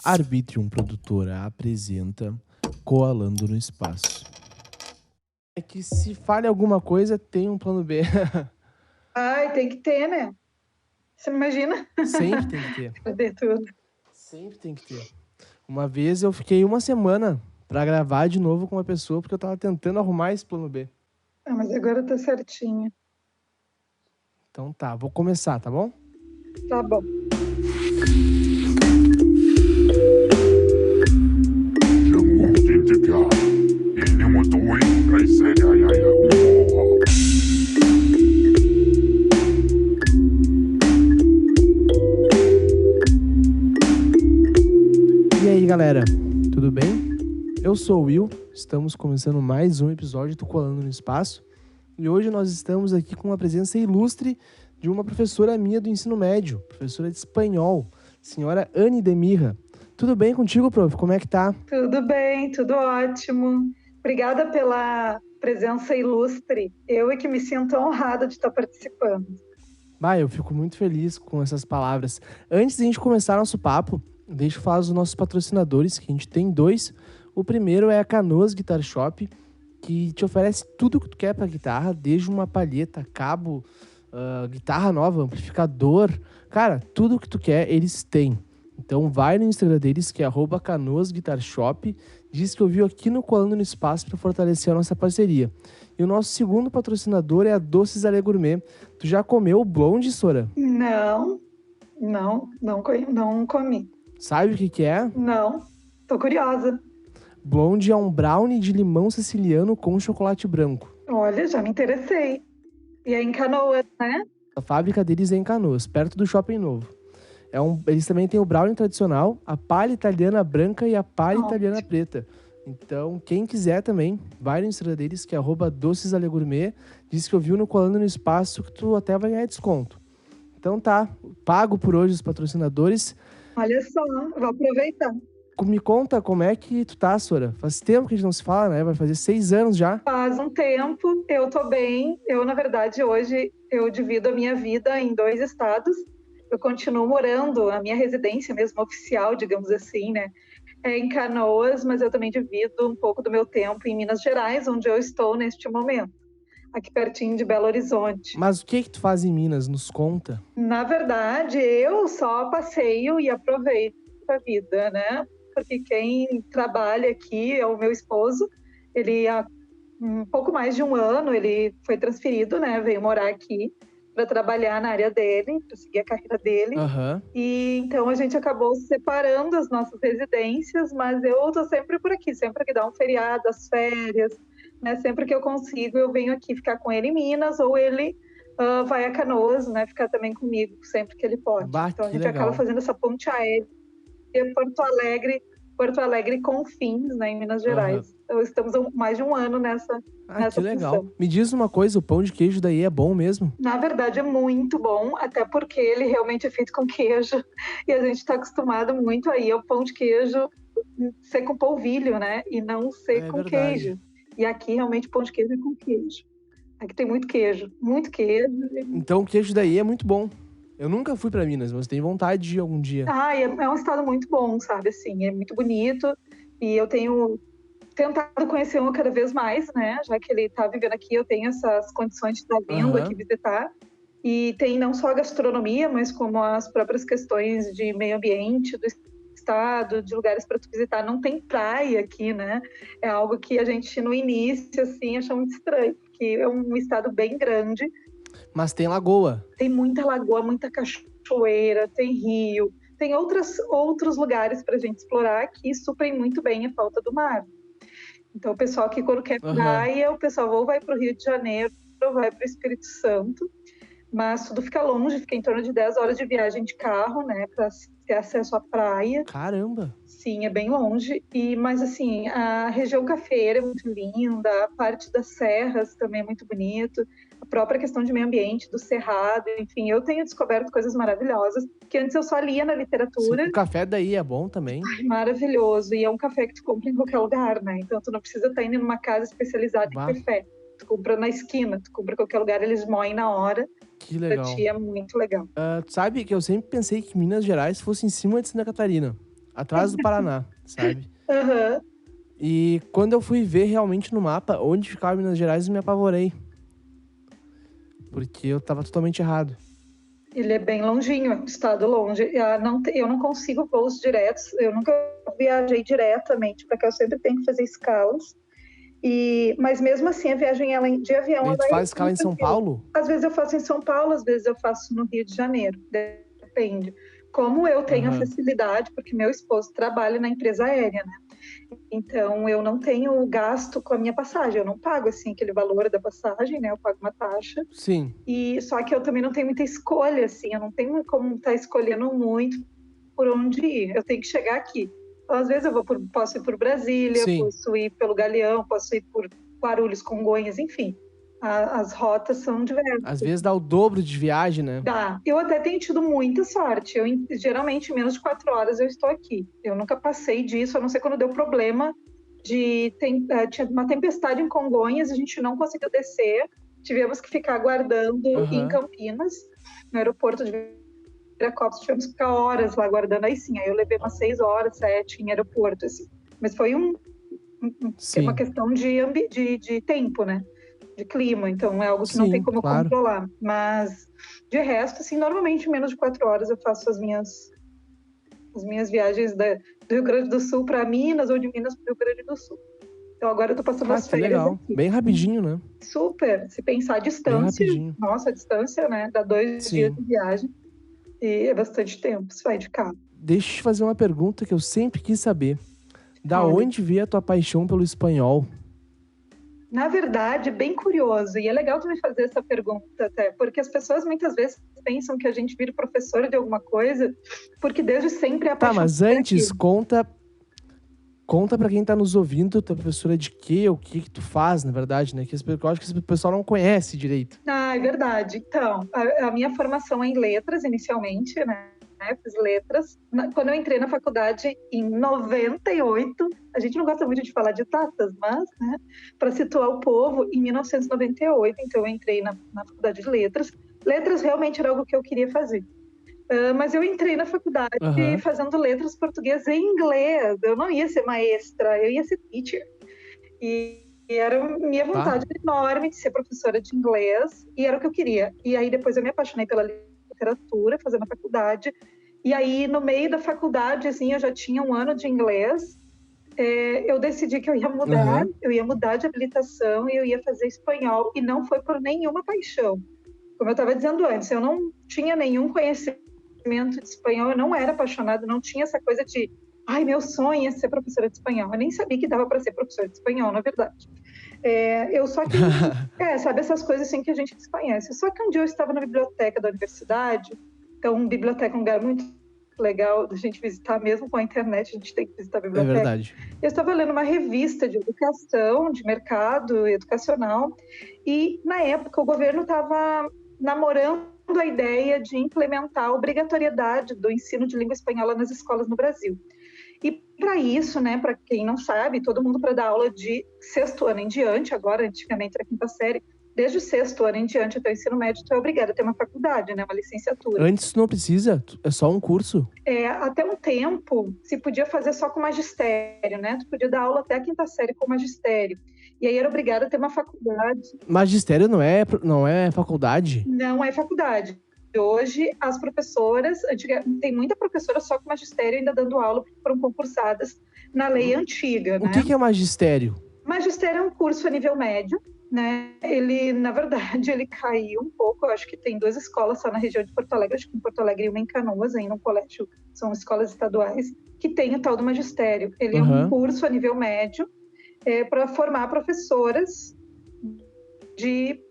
Arbitrium Produtora apresenta Coalando no Espaço. É que se falha alguma coisa, tem um plano B. Ai, tem que ter, né? Você não imagina? Sempre tem que ter. Perder tudo. Sempre tem que ter. Uma vez eu fiquei uma semana pra gravar de novo com uma pessoa, porque eu tava tentando arrumar esse plano B. Ah, mas agora tá certinho. Então tá, vou começar, tá bom? Tá bom. E aí, galera, tudo bem? Eu sou o Will, estamos começando mais um episódio do Coalando no Espaço. E hoje nós estamos aqui com uma presença ilustre de uma professora minha do ensino médio, professora de espanhol, senhora Anne Demirra. Tudo bem contigo, prof? Como é que tá? Tudo bem, tudo ótimo. Obrigada pela presença ilustre. Eu é que me sinto honrada de estar participando. Bah, eu fico muito feliz com essas palavras. Antes de a gente começar nosso papo, deixa eu falar dos nossos patrocinadores, que a gente tem dois. O primeiro é a Canoas Guitar Shop, que te oferece tudo que tu quer pra guitarra, desde uma palheta, cabo, guitarra nova, amplificador. Cara, tudo que tu quer, eles têm. Então vai no Instagram deles, que é @canoasguitarshop, diz que ouviu aqui no Colando no Espaço para fortalecer a nossa parceria. E o nosso segundo patrocinador é a Doces Alia Gourmet. Tu já comeu o blonde, Sora? Não comi. Sabe o que é? Não, tô curiosa. Blonde é um brownie de limão siciliano com chocolate branco. Olha, já me interessei. E é em Canoas, né? A fábrica deles é em Canoas, perto do Shopping Novo. Eles também têm o brownie tradicional, a palha italiana branca e a palha italiana preta. Então, quem quiser também, vai no Instagram deles, que é @docesaliagourmet. Diz que ouviu no Colando no Espaço que tu até vai ganhar desconto. Então tá, pago por hoje os patrocinadores. Olha só, vou aproveitar. Me conta como é que tu tá, Sora. Faz tempo que a gente não se fala, né? Vai fazer 6 anos já. Faz um tempo, eu tô bem. Eu, na verdade, hoje eu divido a minha vida em 2 estados. Eu continuo morando, a minha residência mesmo oficial, digamos assim, né? É em Canoas, mas eu também divido um pouco do meu tempo em Minas Gerais, onde eu estou neste momento, aqui pertinho de Belo Horizonte. Mas o que tu faz em Minas? Nos conta. Na verdade, eu só passeio e aproveito a vida, né? Porque quem trabalha aqui é o meu esposo. Ele há um pouco mais de um ano, ele foi transferido, né? Veio morar aqui para trabalhar na área dele, para seguir a carreira dele. Aham. E então a gente acabou separando as nossas residências, mas eu tô sempre por aqui, sempre que dá um feriado, as férias, né? Sempre que eu consigo, eu venho aqui ficar com ele em Minas, ou ele vai a Canoas, né? Ficar também comigo, sempre que ele pode. Bah, Então a que gente legal. acaba fazendo essa ponte aérea Porto Alegre Confins, né, em Minas Gerais. Então estamos há mais de um ano nessa Que legal. função. Me diz uma coisa, o pão de queijo daí é bom mesmo? Na verdade, é muito bom, até porque ele realmente é feito com queijo. E a gente está acostumado muito aí ao pão de queijo ser com polvilho, né? E não ser com verdade. queijo. E aqui, realmente, pão de queijo é com queijo. Aqui tem muito queijo. Muito queijo. Então o queijo daí é muito bom. Eu nunca fui pra Minas, mas tenho vontade de ir algum dia. É um estado muito bom, sabe? Assim, é muito bonito. E eu tenho tentado conhecer um cada vez mais, né? Já que ele está vivendo aqui, eu tenho essas condições de estar vindo aqui visitar. E tem não só a gastronomia, mas como as próprias questões de meio ambiente do estado, de lugares para tu visitar. Não tem praia aqui, né? É algo que a gente, no início, assim, achou muito estranho, porque é um estado bem grande. Mas tem lagoa. Tem muita lagoa, muita cachoeira, tem rio, tem outros lugares para a gente explorar que suprem muito bem a falta do mar. Então, o pessoal que quando quer praia, o pessoal ou vai para o Rio de Janeiro ou vai para o Espírito Santo, mas tudo fica longe, fica em torno de 10 horas de viagem de carro, né, para ter acesso à praia. Caramba! Sim, é bem longe. Mas assim, a região cafeira é muito linda, a parte das serras também é muito bonito, a própria questão de meio ambiente, do cerrado, enfim, eu tenho descoberto coisas maravilhosas, que antes eu só lia na literatura. Sim, o café daí é bom também. Maravilhoso, e é um café que tu compra em qualquer lugar, né? Então tu não precisa estar indo numa casa especializada em café. Tu compra na esquina, tu compra em qualquer lugar, eles moem na hora. Que legal. Pra ti é muito legal. Sabe que eu sempre pensei que Minas Gerais fosse em cima de Santa Catarina. atrás do Paraná, sabe? Aham. E quando eu fui ver realmente no mapa onde ficava Minas Gerais, eu me apavorei. Porque eu tava totalmente errado. Ele é bem longinho, é um estado longe. Eu não consigo voos diretos, eu nunca viajei diretamente para cá, eu sempre tenho que fazer escalas. Mas mesmo assim, a viagem de avião... E ela tu é faz escala em São Paulo? Às vezes eu faço em São Paulo, às vezes eu faço no Rio de Janeiro, depende. Como eu tenho a facilidade, porque meu esposo trabalha na empresa aérea, né? Então, eu não tenho gasto com a minha passagem, eu não pago, assim, aquele valor da passagem, né? Eu pago uma taxa. Sim. Só que eu também não tenho muita escolha, assim, eu não tenho como estar escolhendo muito por onde ir. Eu tenho que chegar aqui. Então, às vezes posso ir por Brasília, Sim. posso ir pelo Galeão, posso ir por Guarulhos, Congonhas, enfim. As rotas são diversas. Às vezes dá o dobro de viagem, né? Dá. Eu até tenho tido muita sorte. Geralmente, em menos de 4 horas eu estou aqui. Eu nunca passei disso, a não ser quando deu problema tinha uma tempestade em Congonhas, a gente não conseguiu descer. Tivemos que ficar aguardando em Campinas, no aeroporto de Viracopos. Tivemos que ficar horas lá aguardando. Aí sim, aí eu levei umas 6 horas, 7 em aeroporto, assim. Mas foi uma questão de tempo, né? De clima, então é algo que não tem como controlar. Mas, de resto, assim, normalmente em menos de 4 horas eu faço as minhas viagens do Rio Grande do Sul para Minas ou de Minas para o Rio Grande do Sul. Então agora eu tô passando as férias legal. aqui. Bem rapidinho, né? Super. Se pensar a distância, nossa, a distância, né? Dá 2 dias de viagem e é bastante tempo, se vai de carro. Deixa eu te fazer uma pergunta que eu sempre quis saber. Da onde veio a tua paixão pelo espanhol? Na verdade, bem curioso, e é legal tu me fazer essa pergunta até, porque as pessoas muitas vezes pensam que a gente vira professora de alguma coisa, porque desde sempre é a paixão. Tá, mas antes, conta pra quem tá nos ouvindo, tu é professora de quê? O que tu faz, na verdade, né? Que eu acho que o pessoal não conhece direito. É verdade. Então, a minha formação é em letras, inicialmente, né? Fiz letras. Quando eu entrei na faculdade em 98, a gente não gosta muito de falar de datas, mas, né, para situar o povo, em 1998, então eu entrei na faculdade de letras. Letras realmente era algo que eu queria fazer. Mas eu entrei na faculdade fazendo letras português e inglês. Eu não ia ser maestra, eu ia ser teacher. E era minha vontade enorme de ser professora de inglês, e era o que eu queria. E aí depois eu me apaixonei pela literatura, fazendo a faculdade. E aí, no meio da faculdade, assim, eu já tinha 1 ano de inglês. Eu decidi que eu ia mudar de habilitação e eu ia fazer espanhol. E não foi por nenhuma paixão. Como eu estava dizendo antes, eu não tinha nenhum conhecimento de espanhol, eu não era apaixonada, não tinha essa coisa de meu sonho é ser professora de espanhol. Eu nem sabia que dava para ser professora de espanhol, na verdade. Eu só que... sabe essas coisas assim que a gente desconhece. Só que um dia eu estava na biblioteca da universidade, então biblioteca é um lugar muito legal da gente visitar, mesmo com a internet, a gente tem que visitar a biblioteca. É verdade. Eu estava lendo uma revista de educação, de mercado educacional, e na época o governo estava namorando a ideia de implementar a obrigatoriedade do ensino de língua espanhola nas escolas no Brasil. E para isso, né, para quem não sabe, todo mundo para dar aula de 6º ano em diante, agora antigamente era 5ª série, desde o 6º ano em diante até o ensino médio, tu é obrigado a ter uma faculdade, né, uma licenciatura. Antes não precisa, é só um curso. Até um tempo se podia fazer só com magistério, né, tu podia dar aula até a 5ª série com magistério. E aí era obrigado a ter uma faculdade. Magistério não é faculdade? Não é faculdade. Hoje, as professoras, tem muita professora só com magistério ainda dando aula, porque foram concursadas na lei antiga, né? O que é magistério? Magistério é um curso a nível médio, né? Ele, na verdade, ele caiu um pouco. Eu acho que tem 2 escolas só na região de Porto Alegre, acho que em Porto Alegre e uma em Canoas, ainda um colégio, são escolas estaduais, que tem o tal do magistério. Ele é um curso a nível médio para formar professoras de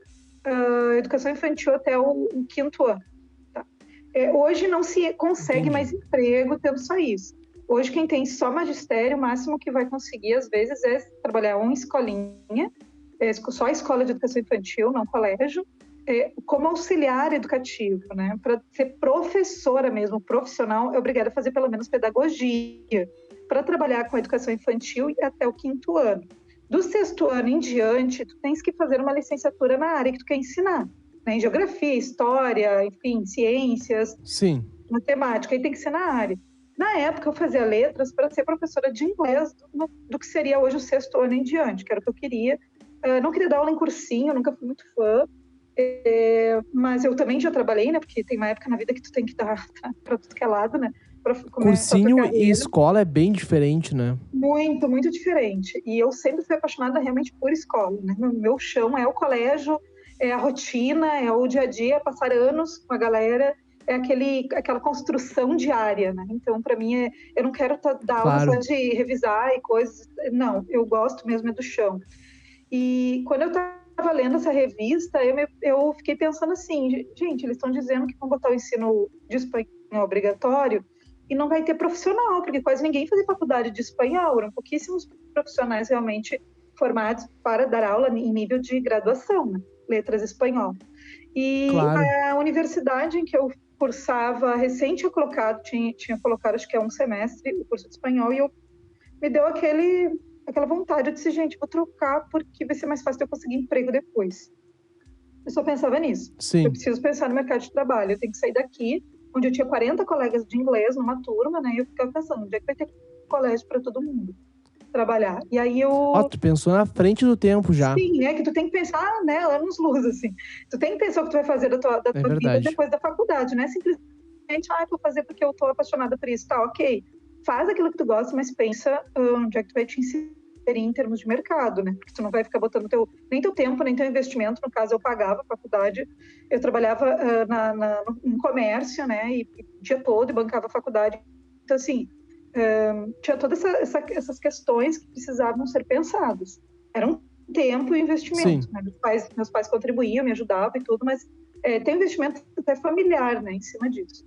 educação infantil até o 5º ano. Hoje não se consegue mais emprego tendo só isso. Hoje quem tem só magistério, o máximo que vai conseguir às vezes é trabalhar uma escolinha, só a escola de educação infantil, não colégio, como auxiliar educativo, né? Para ser professora mesmo, profissional, é obrigada a fazer pelo menos pedagogia, para trabalhar com a educação infantil e até o 5º ano. Do 6º ano em diante, tu tens que fazer uma licenciatura na área que tu quer ensinar. Em geografia, história, enfim, ciências, matemática, aí tem que ser na área. Na época, eu fazia letras para ser professora de inglês do que seria hoje o 6º ano em diante, que era o que eu queria. Não queria dar aula em cursinho, nunca fui muito fã. Mas eu também já trabalhei, né? Porque tem uma época na vida que tu tem que dar para tudo que é lado, né? Para começar a tua Cursinho carreira. e escola é bem diferente, né? Muito, muito diferente. E eu sempre fui apaixonada realmente por escola, né? Meu chão é o colégio, é a rotina, é o dia a dia, passar anos com a galera, é aquela construção diária, né? Então, para mim, eu não quero dar aula só de revisar e coisas. Não, eu gosto mesmo do chão. E quando eu estava lendo essa revista, eu fiquei pensando assim, gente, eles estão dizendo que vão botar o ensino de espanhol obrigatório e não vai ter profissional, porque quase ninguém fazia faculdade de espanhol, eram pouquíssimos profissionais realmente formados para dar aula em nível de graduação, né? Letras espanhol. E a universidade em que eu cursava, recente tinha colocado, acho que é um semestre, o curso de espanhol, e me deu aquela vontade. Eu disse, gente, vou trocar porque vai ser mais fácil eu conseguir emprego depois. Eu só pensava nisso. Sim. Eu preciso pensar no mercado de trabalho. Eu tenho que sair daqui, onde eu tinha 40 colegas de inglês numa turma, né? E eu ficava pensando, onde é que vai ter colégio para todo mundo trabalhar? E aí tu pensou na frente do tempo já. Sim, que tu tem que pensar, né, anos luz, assim. Tu tem que pensar o que tu vai fazer da tua vida depois da faculdade, né? Simplesmente, vou fazer porque eu tô apaixonada por isso. Tá, ok. Faz aquilo que tu gosta, mas pensa onde é que tu vai te inserir em termos de mercado, né? Porque tu não vai ficar botando nem teu tempo, nem teu investimento. No caso, eu pagava a faculdade, eu trabalhava no comércio, né? E o dia todo, e bancava a faculdade. Então, assim, tinha todas essas questões que precisavam ser pensadas. Era um tempo e investimento, né? Meus pais contribuíam, me ajudavam e tudo, mas tem investimento até familiar, né, em cima disso.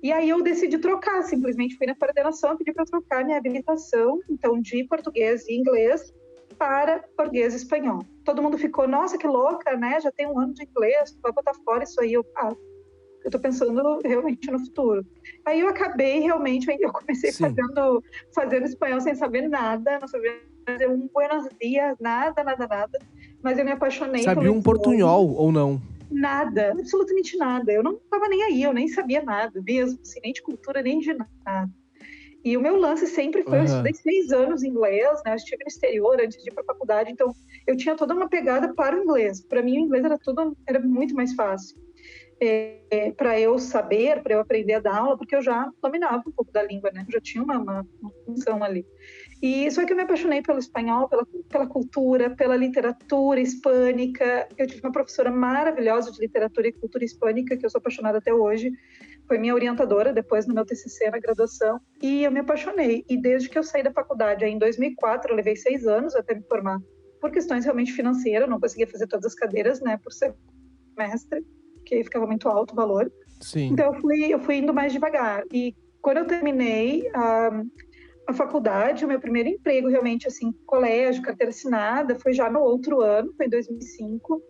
E aí eu decidi trocar, simplesmente fui na coordenação, pedi para trocar minha habilitação, então, de português e inglês para português e espanhol. Todo mundo ficou, nossa, que louca, né? Já tem um ano de inglês, tu vai botar fora isso aí. Eu tô pensando realmente no futuro. Aí eu acabei realmente, eu comecei fazendo espanhol sem saber nada, não sabia fazer um buenos dias, nada. Mas eu me apaixonei pelo Sabia um portunhol ou não? Nada, absolutamente nada. Eu não estava nem aí, eu nem sabia nada mesmo, assim, nem de cultura, nem de nada. E o meu lance sempre foi, eu estudei 6 anos inglês, né? Eu estive no exterior antes de ir para a faculdade, então eu tinha toda uma pegada para o inglês. Para mim, o inglês era muito mais fácil. Para eu saber, para eu aprender a dar aula, porque eu já dominava um pouco da língua, né? Eu já tinha uma função ali. E só que eu me apaixonei pelo espanhol, pela cultura, pela literatura hispânica. Eu tive uma professora maravilhosa de literatura e cultura hispânica, que eu sou apaixonada até hoje. Foi minha orientadora depois no meu TCC na graduação. E eu me apaixonei. E desde que eu saí da faculdade, aí em 2004, eu levei 6 anos até me formar. Por questões realmente financeiras, eu não conseguia fazer todas as cadeiras, né, por semestre, porque ficava muito alto o valor. Sim. Então eu fui indo mais devagar. E quando eu terminei a faculdade, o meu primeiro emprego realmente, assim, colégio, carteira assinada, foi já no outro ano, foi em 2005,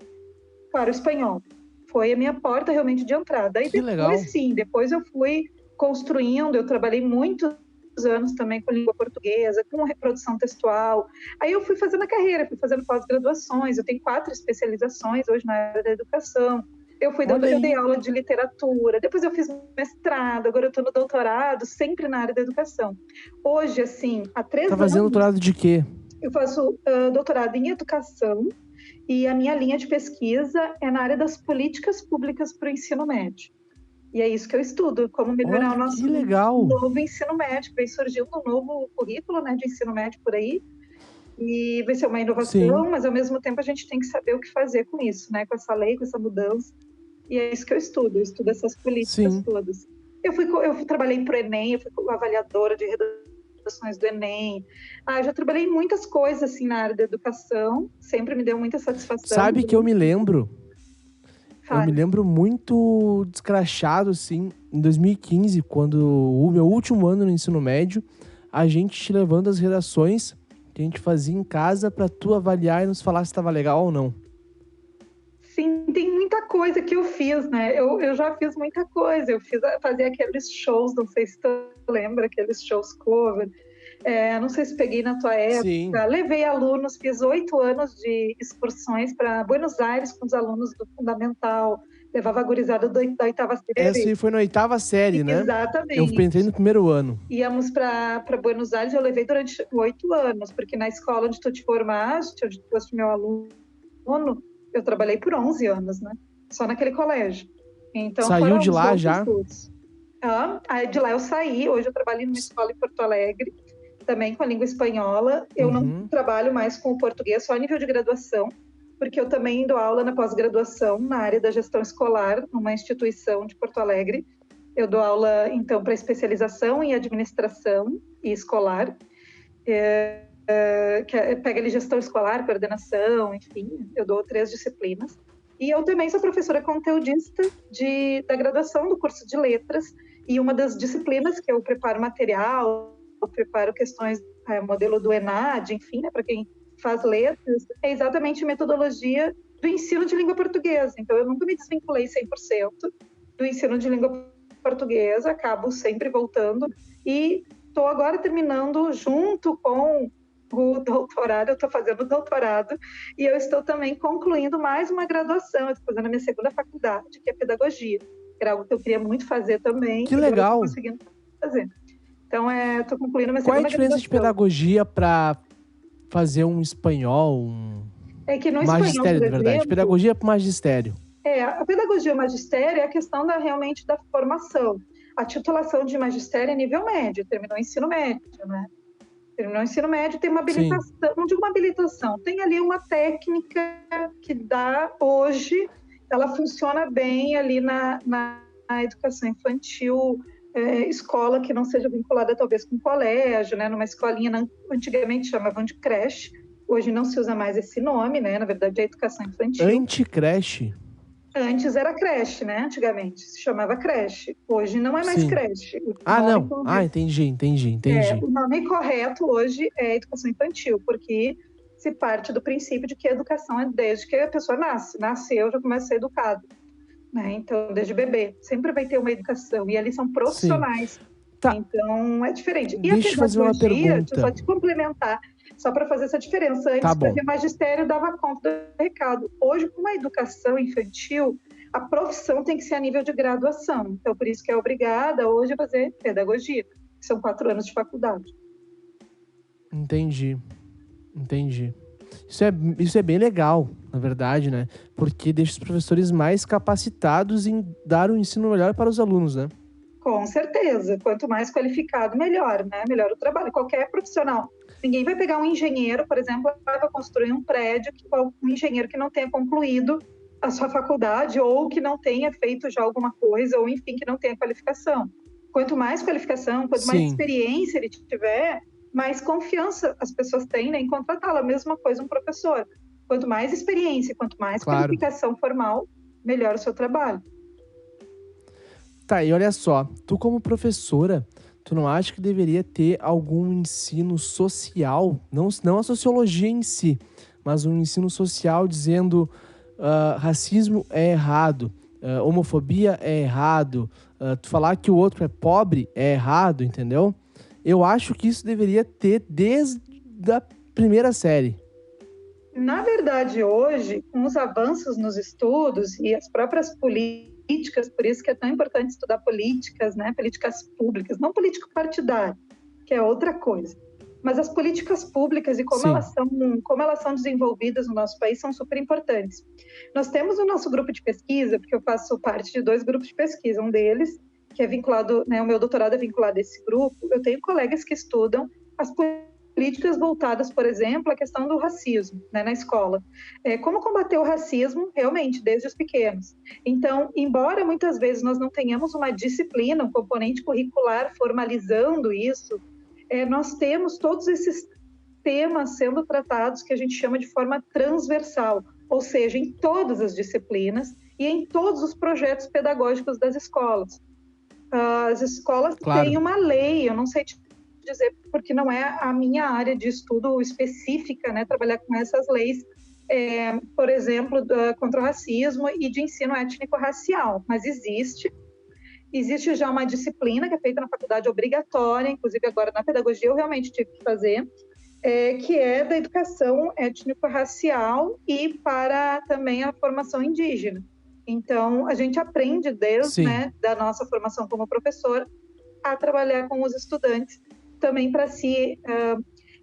para o espanhol. Foi a minha porta realmente de entrada. Aí depois eu fui construindo, eu trabalhei muitos anos também com língua portuguesa, com reprodução textual. Aí eu fui fazendo a carreira, fui fazendo pós-graduações, eu tenho 4 especializações hoje na área da educação. Eu dei aula de literatura, depois eu fiz mestrado, agora eu estou no doutorado, sempre na área da educação. Hoje, assim, há 3 anos... Tá fazendo doutorado de quê? Eu faço doutorado em educação e a minha linha de pesquisa é na área das políticas públicas para o ensino médio. E é isso que eu estudo, como melhorar o nosso novo ensino médio. Vem surgindo um novo currículo, né, de ensino médio por aí. E vai ser uma inovação, mas ao mesmo tempo a gente tem que saber o que fazer com isso, né? Com essa lei, com essa mudança. E é isso que eu estudo essas políticas todas. Eu trabalhei para o Enem, eu fui avaliadora de redações do Enem. Eu já trabalhei em muitas coisas assim na área da educação, sempre me deu muita satisfação. Sabe que eu me lembro? Eu me lembro muito descrachado, assim, em 2015, quando o meu último ano no ensino médio, a gente te levando as redações que a gente fazia em casa para tu avaliar e nos falar se estava legal ou não. Sim, tem muita coisa que eu fiz, né? Eu já fiz muita coisa. Fazia aqueles shows, não sei se tu lembra, aqueles shows cover. Não sei se peguei na tua época. Sim. Levei alunos, fiz 8 anos de excursões para Buenos Aires com os alunos do Fundamental. levava a gurizada da oitava série. Essa foi na oitava série, né? Exatamente. Eu entrei no primeiro ano. Íamos para Buenos Aires, eu levei durante 8 anos, porque na escola onde tu te formaste, onde tu foste meu aluno, eu trabalhei por 11 anos, né? Só naquele colégio. Então, saiu de lá já? Aí de lá eu saí, hoje eu trabalho numa escola em Porto Alegre, também com a língua espanhola. Eu não trabalho mais com o português, só a nível de graduação, porque eu também dou aula na pós-graduação, na área da gestão escolar, numa instituição de Porto Alegre. Eu dou aula, então, para especialização em administração e escolar, pega ali gestão escolar, coordenação, enfim, eu dou 3 disciplinas. E eu também sou professora conteudista da graduação do curso de letras, e uma das disciplinas que eu preparo material, eu preparo questões, modelo do ENAD, enfim, né, para quem faz letras, é exatamente metodologia do ensino de língua portuguesa. Então, eu nunca me desvinculei 100% do ensino de língua portuguesa, acabo sempre voltando, e estou agora terminando junto com o doutorado, eu estou fazendo doutorado, e eu estou também concluindo mais uma graduação, eu estou fazendo a minha segunda faculdade, que é pedagogia, que era algo que eu queria muito fazer também. Que legal! Estou conseguindo fazer. Então, estou concluindo a minha segunda graduação. Qual é a diferença de pedagogia para fazer um espanhol, é que no magistério, espanhol, na verdade? Pedagogia para magistério. A pedagogia e o magistério é a questão realmente da formação. A titulação de magistério é nível médio, terminou o ensino médio, né? Terminou o ensino médio, tem uma habilitação, sim, não digo uma habilitação, tem ali uma técnica que dá hoje, ela funciona bem ali na educação infantil, escola que não seja vinculada talvez com colégio, né? Numa escolinha, antigamente chamavam de creche, hoje não se usa mais esse nome, né? Na verdade é educação infantil. Anticreche? Antes era creche, né? Antigamente se chamava creche. Hoje não é mais, sim, creche. Não. Entendi. O nome correto hoje é educação infantil, porque se parte do princípio de que a educação é desde que a pessoa nasce. Nasceu, já começa a ser educado. Né? Então, desde bebê. Sempre vai ter uma educação. E ali são profissionais. Tá. Então, é diferente. E deixa eu fazer uma pergunta. Deixa eu só te complementar, só para fazer essa diferença. Antes, o magistério dava conta do recado. Hoje, com a educação infantil, a profissão tem que ser a nível de graduação. Então, por isso que é obrigada hoje a fazer pedagogia, que são 4 anos de faculdade. Entendi. Isso é bem legal, na verdade, né? Porque deixa os professores mais capacitados em dar um ensino melhor para os alunos, né? Com certeza. Quanto mais qualificado, melhor, né? Melhor o trabalho. Qualquer profissional. Ninguém vai pegar um engenheiro, por exemplo, para construir um prédio, um engenheiro que não tenha concluído a sua faculdade ou que não tenha feito já alguma coisa, ou enfim, que não tenha qualificação. Quanto mais qualificação, quanto mais experiência ele tiver, mais confiança as pessoas têm, né, em contratá-lo. A mesma coisa um professor. Quanto mais experiência, quanto mais qualificação formal, melhor o seu trabalho. Tá, e olha só, tu como professora, tu não acha que deveria ter algum ensino social, não a sociologia em si, mas um ensino social dizendo racismo é errado, homofobia é errado, tu falar que o outro é pobre é errado, entendeu? Eu acho que isso deveria ter desde a primeira série. Na verdade, hoje, com os avanços nos estudos e as próprias políticas, por isso que é tão importante estudar políticas, né? Políticas públicas, não político partidário, que é outra coisa. Mas as políticas públicas e como elas são desenvolvidas no nosso país são super importantes. Nós temos o nosso grupo de pesquisa, porque eu faço parte de 2 grupos de pesquisa, um deles que é vinculado, né, o meu doutorado é vinculado a esse grupo. Eu tenho colegas que estudam as políticas voltadas, por exemplo, à questão do racismo, né, na escola. Como combater o racismo, realmente, desde os pequenos. Então, embora muitas vezes nós não tenhamos uma disciplina, um componente curricular formalizando isso, nós temos todos esses temas sendo tratados que a gente chama de forma transversal, ou seja, em todas as disciplinas e em todos os projetos pedagógicos das escolas. As escolas têm uma lei, eu não sei te dizer porque não é a minha área de estudo específica, né, trabalhar com essas leis, por exemplo, contra o racismo e de ensino étnico-racial, mas existe já uma disciplina que é feita na faculdade obrigatória, inclusive agora na pedagogia eu realmente tive que fazer, que é da educação étnico-racial e para também a formação indígena. Então, a gente aprende desde, Sim. né, da nossa formação como professor a trabalhar com os estudantes também para se,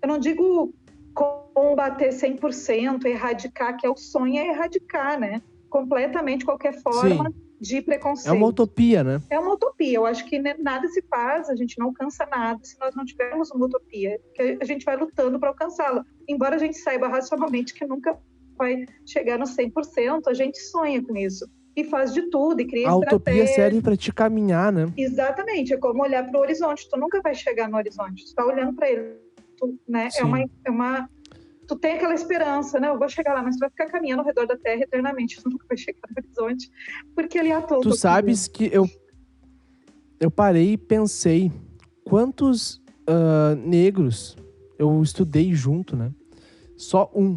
eu não digo combater 100%, erradicar, que é o sonho, é erradicar, né, completamente qualquer forma Sim. de É uma preconceito. utopia, né? É uma utopia. Eu acho que nada se faz, a gente não alcança nada se nós não tivermos uma utopia, que a gente vai lutando para alcançá-la. Embora a gente saiba racionalmente que nunca vai chegar no 100%, a gente sonha com isso. E faz de tudo, e cria A utopia estratégia. serve para te caminhar, né? Exatamente, é como olhar para o horizonte. Tu nunca vai chegar no horizonte, tu está olhando para ele. Tu, né? Sim. Tu tem aquela esperança, né? Eu vou chegar lá, mas tu vai ficar caminhando ao redor da Terra eternamente, tu nunca vai chegar no horizonte, porque ele é a tua Tu utopia. sabes que eu parei e pensei quantos negros eu estudei junto, né? Só um.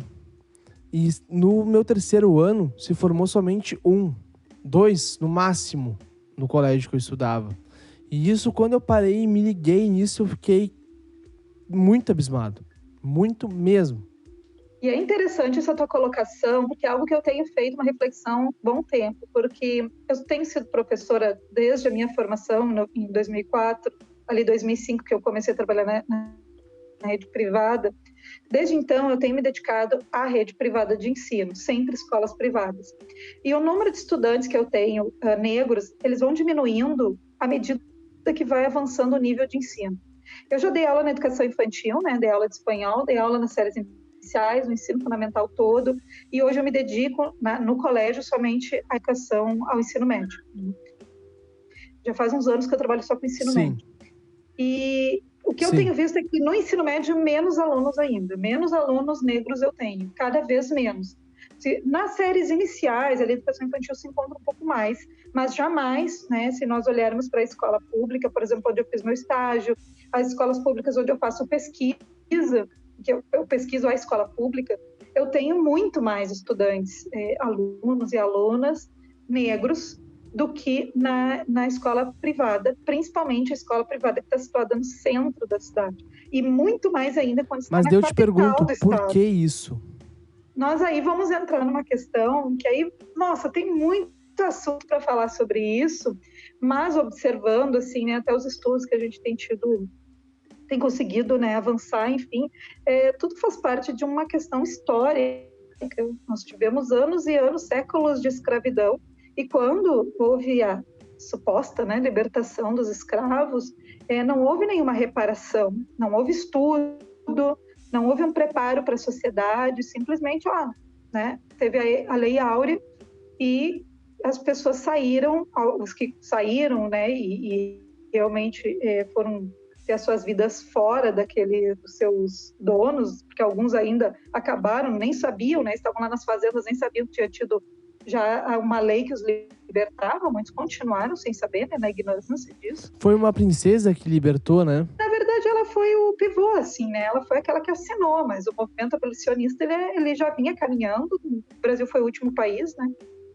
E no meu terceiro ano se formou somente um, dois no máximo no colégio que eu estudava. E isso, quando eu parei e me liguei nisso, eu fiquei muito abismado. Muito mesmo. E é interessante essa tua colocação, porque é algo que eu tenho feito uma reflexão há bom tempo, porque eu tenho sido professora desde a minha formação em 2004, ali 2005 que eu comecei a trabalhar na rede privada. Desde então eu tenho me dedicado à rede privada de ensino, sempre escolas privadas. E o número de estudantes que eu tenho negros, eles vão diminuindo à medida que vai avançando o nível de ensino. Eu já dei aula na educação infantil, né? Dei aula de espanhol, dei aula nas séries iniciais, no ensino fundamental todo, e hoje eu me dedico no colégio somente à educação, ao ensino médio. Já faz uns anos que eu trabalho só com ensino médio. E o que eu tenho visto é que no ensino médio, menos alunos ainda, menos alunos negros eu tenho, cada vez menos. Nas séries iniciais, a educação infantil se encontra um pouco mais, mas jamais, né, se nós olharmos para a escola pública, por exemplo, onde eu fiz meu estágio, as escolas públicas onde eu faço pesquisa, que eu pesquiso a escola pública, eu tenho muito mais estudantes, alunos e alunas negros do que na escola privada, principalmente a escola privada que está situada no centro da cidade. E muito mais ainda quando está Mas na eu te capital pergunto, do por estado. que isso? Nós aí vamos entrar numa questão que aí, nossa, tem muito assunto para falar sobre isso, mas observando, assim, né, até os estudos que a gente tem tido, tem conseguido, né, avançar, enfim, tudo faz parte de uma questão histórica. Nós tivemos anos e anos, séculos de escravidão, e quando houve a suposta, né, libertação dos escravos, não houve nenhuma reparação, não houve estudo, não houve um preparo para a sociedade, simplesmente, né, teve a Lei Áurea e as pessoas saíram, os que saíram, né, e realmente foram ter as suas vidas fora dos seus donos, porque alguns ainda acabaram, nem sabiam, né, estavam lá nas fazendas, nem sabiam que tinha tido já uma lei que os libertava, muitos continuaram sem saber, né, na ignorância disso. Foi uma princesa que libertou, né? Na verdade, ela foi o pivô, assim, né? Ela foi aquela que assinou, mas o movimento abolicionista, ele já vinha caminhando. O Brasil foi o último país, né,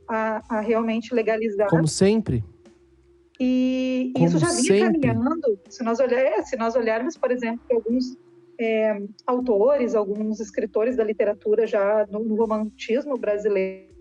a realmente legalizar. Como sempre. E isso já vinha caminhando. Se nós olharmos, por exemplo, alguns autores, alguns escritores da literatura já no romantismo brasileiro,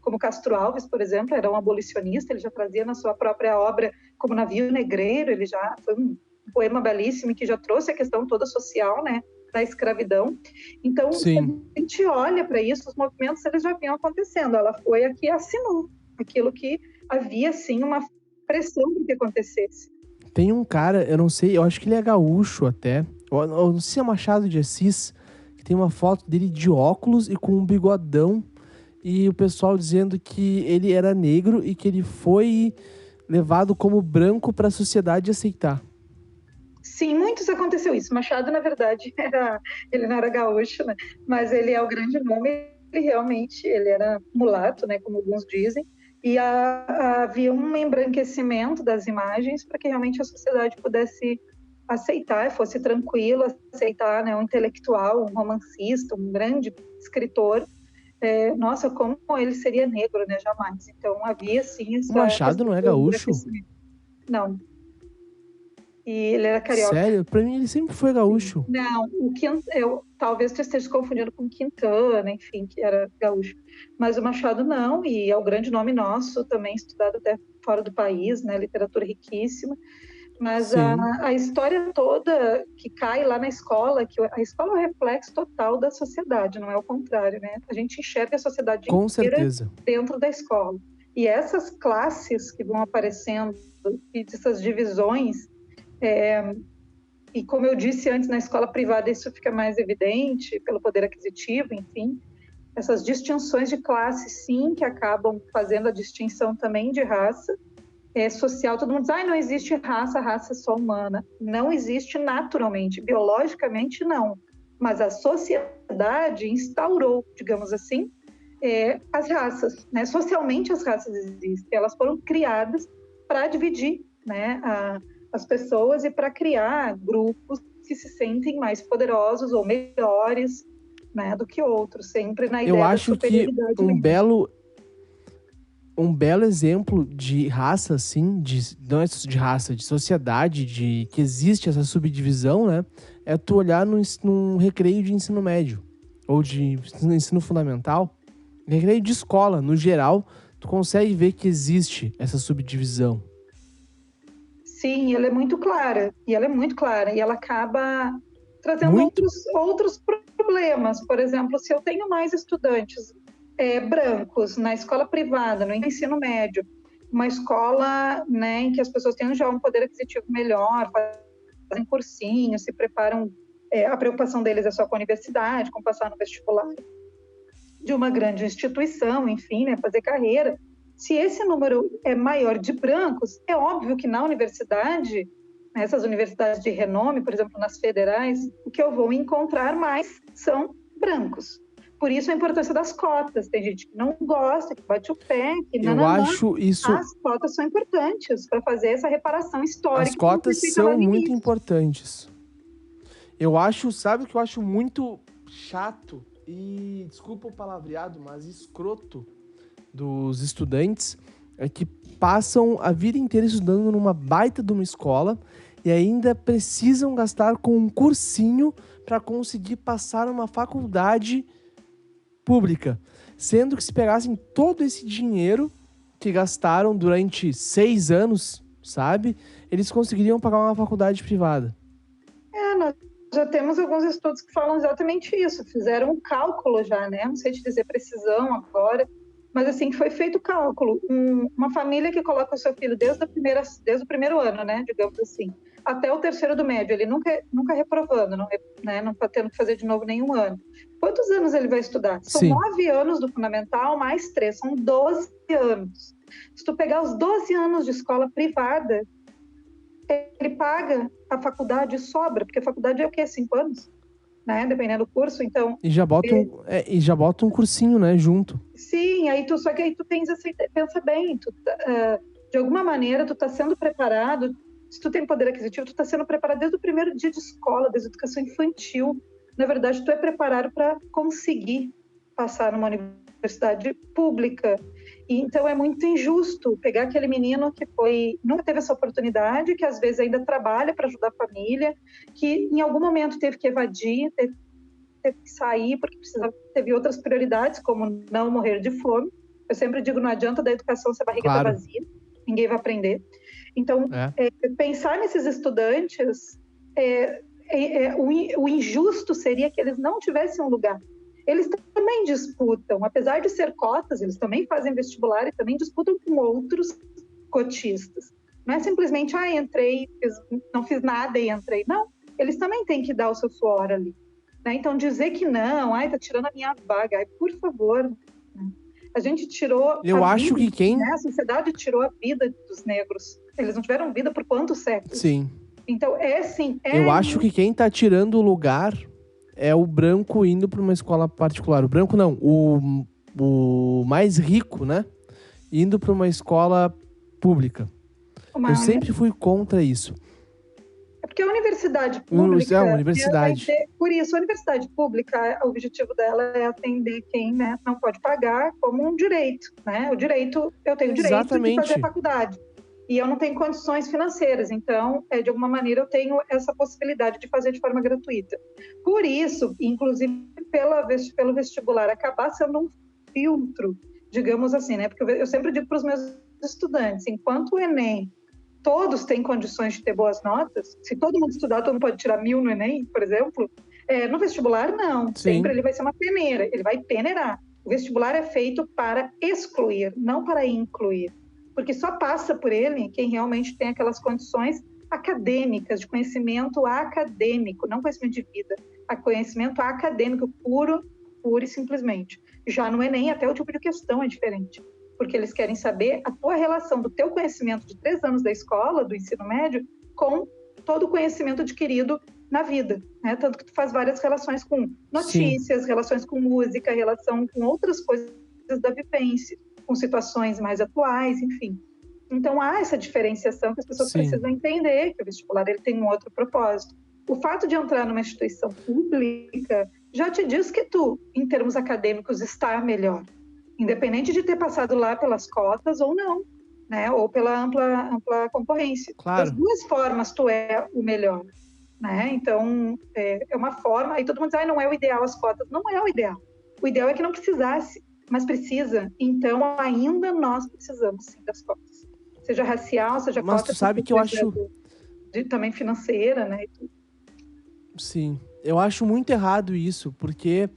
como Castro Alves, por exemplo, era um abolicionista, ele já trazia na sua própria obra, como Navio Negreiro, ele já foi um poema belíssimo que já trouxe a questão toda social, né, da escravidão. Então, se a gente olha para isso, os movimentos eles já vinham acontecendo. Ela foi a que assinou aquilo que havia, sim, uma pressão para que acontecesse. Tem um cara, eu não sei, eu acho que ele é gaúcho até, eu não sei se é Machado de Assis, que tem uma foto dele de óculos e com um bigodão, e o pessoal dizendo que ele era negro e que ele foi levado como branco para a sociedade aceitar. Sim, muitos aconteceu isso. Machado, na verdade, ele não era gaúcho, né? Mas ele é o grande nome, ele era mulato, né, como alguns dizem, e havia um embranquecimento das imagens para que realmente a sociedade pudesse aceitar, fosse tranquilo, aceitar, né, um intelectual, um romancista, um grande escritor. Nossa, como ele seria negro, né? Jamais. Então havia sim O Machado não é gaúcho? Não. E ele era carioca. Sério? Pra mim ele sempre foi gaúcho. Não, talvez tu esteja confundindo com Quintana, enfim, que era gaúcho. Mas o Machado não, e é o grande nome nosso, também estudado até fora do país, né? Literatura riquíssima. Mas a história toda que cai lá na escola, que a escola é um reflexo total da sociedade, não é o contrário, né? A gente enxerga a sociedade Com inteira certeza. dentro da escola. E essas classes que vão aparecendo, e essas divisões, e como eu disse antes, na escola privada isso fica mais evidente, pelo poder aquisitivo, enfim, essas distinções de classe, sim, que acabam fazendo a distinção também de raça, social. Todo mundo diz, não existe raça, raça é só humana. Não existe naturalmente, biologicamente não, mas a sociedade instaurou, digamos assim, as raças, né? Socialmente as raças existem, elas foram criadas para dividir, né, as pessoas e para criar grupos que se sentem mais poderosos ou melhores, né, do que outros, sempre na ideia da superioridade. Eu acho que um belo exemplo de raça, assim, não é de raça, de sociedade, de que existe essa subdivisão, né, é tu olhar num recreio de ensino médio ou de ensino fundamental, recreio de escola, no geral, tu consegue ver que existe essa subdivisão. Sim, ela é muito clara, e ela acaba trazendo outros problemas. Por exemplo, se eu tenho mais estudantes brancos na escola privada, no ensino médio, uma escola, né, em que as pessoas têm já um poder aquisitivo melhor, fazem cursinhos, se preparam, a preocupação deles é só com a universidade, com passar no vestibular de uma grande instituição, enfim, né, fazer carreira. Se esse número é maior de brancos, é óbvio que na universidade, essas universidades de renome, por exemplo, nas federais, o que eu vou encontrar mais são brancos. Por isso a importância das cotas. Tem gente que não gosta, que bate o pé, que não. Acho isso. As cotas são importantes para fazer essa reparação histórica. As cotas são muito importantes. Sabe o que eu acho muito chato e, desculpa o palavreado, mas escroto dos estudantes, é que passam a vida inteira estudando numa baita de uma escola e ainda precisam gastar com um cursinho para conseguir passar numa faculdade pública. Sendo que se pegassem todo esse dinheiro que gastaram durante 6 anos, sabe? Eles conseguiriam pagar uma faculdade privada. Nós já temos alguns estudos que falam exatamente isso. Fizeram um cálculo já, né? Não sei te dizer precisão agora, mas assim, foi feito o cálculo. Uma família que coloca o seu filho desde o primeiro ano, né, digamos assim, até o terceiro do médio, ele nunca reprovando, não está tendo que fazer de novo nenhum ano. Quantos anos ele vai estudar? São 9 anos do fundamental, mais 3, são 12 anos. Se tu pegar os 12 anos de escola privada, ele paga a faculdade e sobra, porque a faculdade é o quê? 5 anos? Né? Dependendo do curso, então... E já bota um cursinho, né, junto. Sim, só que aí tu pensa bem, de alguma maneira tu tá sendo preparado, se tu tem poder aquisitivo, tu tá sendo preparado desde o primeiro dia de escola, desde a educação infantil. Na verdade, tu é preparado para conseguir passar numa universidade pública. E, então é muito injusto pegar aquele menino que nunca teve essa oportunidade, que às vezes ainda trabalha para ajudar a família, que em algum momento teve que evadir, teve que sair porque teve outras prioridades, como não morrer de fome. Eu sempre digo, não adianta da educação se a barriga está vazia, ninguém vai aprender. Então, pensar nesses estudantes, o injusto seria que eles não tivessem um lugar. Eles também disputam, apesar de ser cotas, eles também fazem vestibular e também disputam com outros cotistas. Não é simplesmente, entrei, não fiz nada e entrei. Não, eles também têm que dar o seu suor ali. Né? Então, dizer que não, tá tirando a minha vaga, por favor. A gente tirou a sociedade tirou a vida dos negros. Eles não tiveram vida por quantos séculos? Sim. Então, Eu acho que quem tá tirando o lugar é o branco indo para uma escola particular. O branco não, o mais rico, né? Indo para uma escola pública. Eu sempre fui contra isso. É porque a universidade pública... universidade. Por isso, a universidade pública, o objetivo dela é atender quem, né, não pode pagar como um direito, né? Eu tenho direito de fazer faculdade. e eu não tenho condições financeiras, então, de alguma maneira, eu tenho essa possibilidade de fazer de forma gratuita. Por isso, inclusive, pelo vestibular acabar sendo um filtro, digamos assim, né? Porque eu sempre digo para os meus estudantes, enquanto o Enem, todos têm condições de ter boas notas, se todo mundo estudar, todo mundo pode tirar 1000 no Enem, por exemplo, no vestibular, não. Sim. Sempre ele vai ser uma peneira, ele vai peneirar. O vestibular é feito para excluir, não para incluir. Porque só passa por ele quem realmente tem aquelas condições acadêmicas, de conhecimento acadêmico, não conhecimento de vida, a conhecimento acadêmico puro e simplesmente. Já no Enem, até o tipo de questão é diferente, porque eles querem saber a tua relação do teu conhecimento de 3 anos da escola, do ensino médio, com todo o conhecimento adquirido na vida, né? Tanto que tu faz várias relações com notícias, sim, relações com música, relação com outras coisas da vivência, com situações mais atuais, enfim. Então, há essa diferenciação que as pessoas, sim, precisam entender, que o vestibular ele tem um outro propósito. O fato de entrar numa instituição pública já te diz que tu, em termos acadêmicos, está melhor, independente de ter passado lá pelas cotas ou não, né? Ou pela ampla concorrência. Claro. Das duas formas, tu é o melhor, né? Então, é uma forma... Aí todo mundo diz, não é o ideal as cotas. Não é o ideal. O ideal é que não precisasse, mas precisa. Então, ainda nós precisamos, sim, das cotas. Seja racial, seja mas cota... Mas tu sabe que eu acho... também financeira, né? E tudo. Sim. Eu acho muito errado isso, porque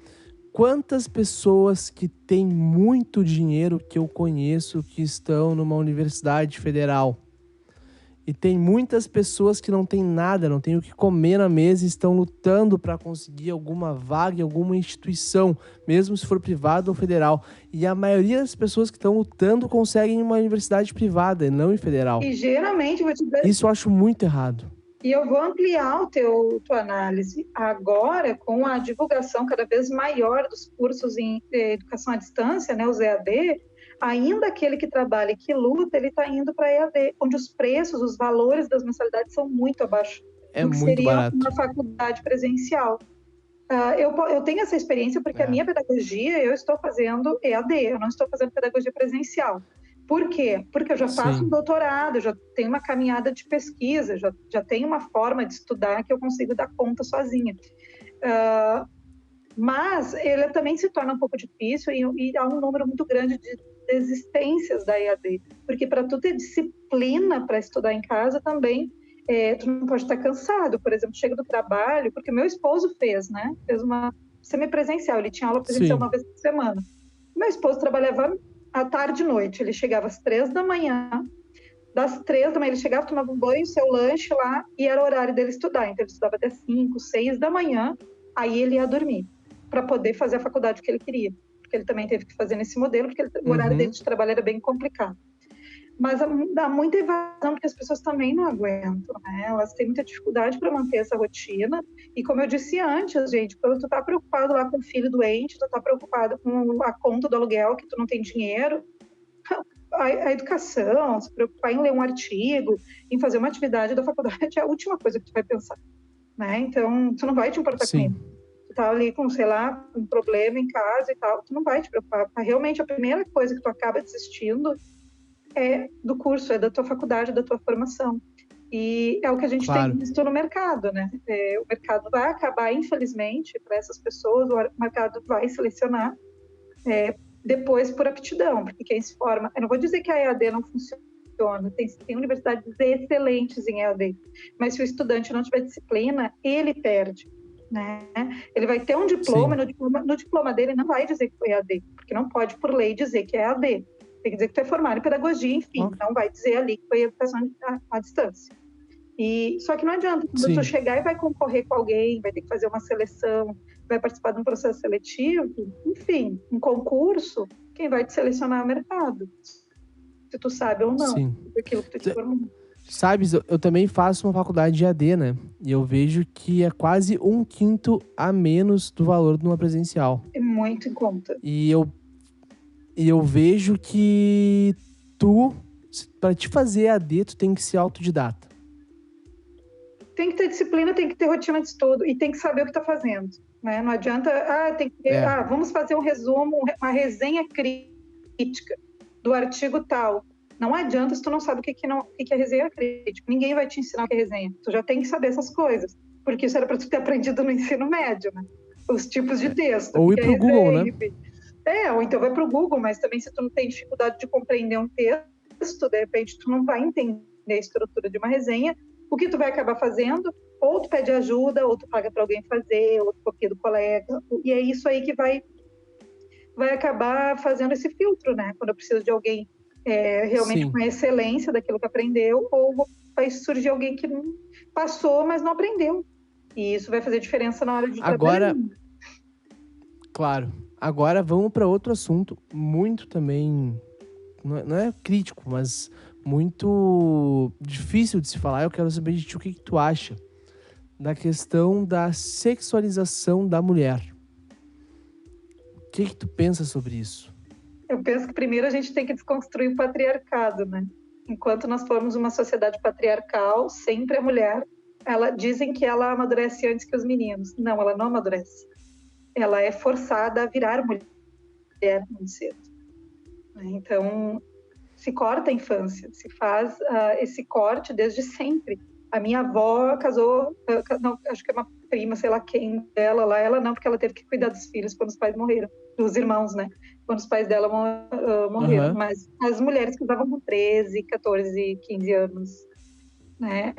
quantas pessoas que têm muito dinheiro que eu conheço que estão numa universidade federal? E tem muitas pessoas que não têm nada, não têm o que comer na mesa e estão lutando para conseguir alguma vaga em alguma instituição, mesmo se for privada ou federal. E a maioria das pessoas que estão lutando conseguem em uma universidade privada e não em federal. E geralmente, vou te dizer... Isso eu acho muito errado. E eu vou ampliar tua análise agora com a divulgação cada vez maior dos cursos em educação à distância, né, os EAD. Ainda aquele que trabalha e que luta, ele está indo para EAD, onde os preços, os valores das mensalidades são muito abaixo do que muito seria barato. uma faculdade presencial. Eu tenho essa experiência porque a minha pedagogia, eu estou fazendo EAD, eu não estou fazendo pedagogia presencial. Por quê? Porque eu já faço um doutorado, já tenho uma caminhada de pesquisa, já tenho uma forma de estudar que eu consigo dar conta sozinha. Mas ele também se torna um pouco difícil e há um número muito grande de desistências da EAD. Porque para tu ter disciplina para estudar em casa também, tu não pode estar cansado. Por exemplo, chega do trabalho, porque meu esposo fez uma semipresencial, ele tinha aula presencial uma vez por semana. Meu esposo trabalhava à tarde e noite, ele chegava às 3 da manhã, das 3 da manhã ele chegava, tomava um banho, seu lanche lá, e era o horário dele estudar. Então ele estudava até 5, 6 da manhã, aí ele ia dormir, para poder fazer a faculdade que ele queria. Porque ele também teve que fazer nesse modelo, porque o horário dele de trabalho era bem complicado. Mas dá muita evasão, porque as pessoas também não aguentam, né? Elas têm muita dificuldade para manter essa rotina. E como eu disse antes, gente, quando tu tá preocupado lá com o filho doente, tu tá preocupado com a conta do aluguel, que tu não tem dinheiro, a educação, se preocupar em ler um artigo, em fazer uma atividade da faculdade é a última coisa que tu vai pensar, né? Então, tu não vai te importar com isso. Tu tá ali com, sei lá, um problema em casa e tal, tu não vai te preocupar. Realmente, a primeira coisa que tu acaba desistindo é do curso, é da tua faculdade, da tua formação. E é o que a gente tem visto no mercado, né? O mercado vai acabar, infelizmente, para essas pessoas, o mercado vai selecionar depois por aptidão, porque quem se forma... Eu não vou dizer que a EAD não funciona, tem universidades excelentes em EAD, mas se o estudante não tiver disciplina, ele perde, né? Ele vai ter um diploma, no diploma dele não vai dizer que foi EAD, porque não pode, por lei, dizer que é EAD. Tem que dizer que tu é formado em pedagogia, enfim, não vai dizer ali que foi educação à distância. Só que não adianta, quando tu chegar e vai concorrer com alguém, vai ter que fazer uma seleção, vai participar de um processo seletivo, enfim, um concurso, quem vai te selecionar é o mercado. Se tu sabe ou não, daquilo que tu te formou. Sabes, eu também faço uma faculdade de AD, né? E eu vejo que é quase 1/5 a menos do valor de uma presencial. É muito em conta. E eu vejo que para te fazer AD, tu tem que ser autodidata. Tem que ter disciplina, tem que ter rotina de estudo e tem que saber o que está fazendo, né? Não adianta, tem que vamos fazer um resumo, uma resenha crítica do artigo tal. Não adianta se tu não sabe o que é resenha crítica. Ninguém vai te ensinar o que é resenha. Tu já tem que saber essas coisas. Porque isso era para tu ter aprendido no ensino médio, né? Os tipos de texto. Ou ir pro Google, né? Ou então vai pro Google, mas também se tu não tem dificuldade de compreender um texto, de repente tu não vai entender a estrutura de uma resenha. O que tu vai acabar fazendo? Ou tu pede ajuda, ou tu paga para alguém fazer, ou tu copia do colega. E é isso aí que vai acabar fazendo esse filtro, né? Quando eu preciso de alguém realmente com a excelência daquilo que aprendeu, ou vai surgir alguém que passou, mas não aprendeu. E isso vai fazer diferença na hora de trabalhar. Claro. Agora vamos para outro assunto muito também, não é crítico, mas muito difícil de se falar. Eu quero saber de ti o que tu acha da questão da sexualização da mulher. O que tu pensa sobre isso? Eu penso que primeiro a gente tem que desconstruir o patriarcado, né? Enquanto nós formos uma sociedade patriarcal, sempre a mulher, dizem que ela amadurece antes que os meninos. Não, ela não amadurece. Ela é forçada a virar mulher muito cedo. Então, se corta a infância, se faz esse corte desde sempre. A minha avó casou, não, acho que é uma prima, sei lá quem dela lá, ela não, porque ela teve que cuidar dos filhos quando os pais morreram, dos irmãos, né? Quando os pais dela morreram. Mas as mulheres casavam com 13, 14, 15 anos, né?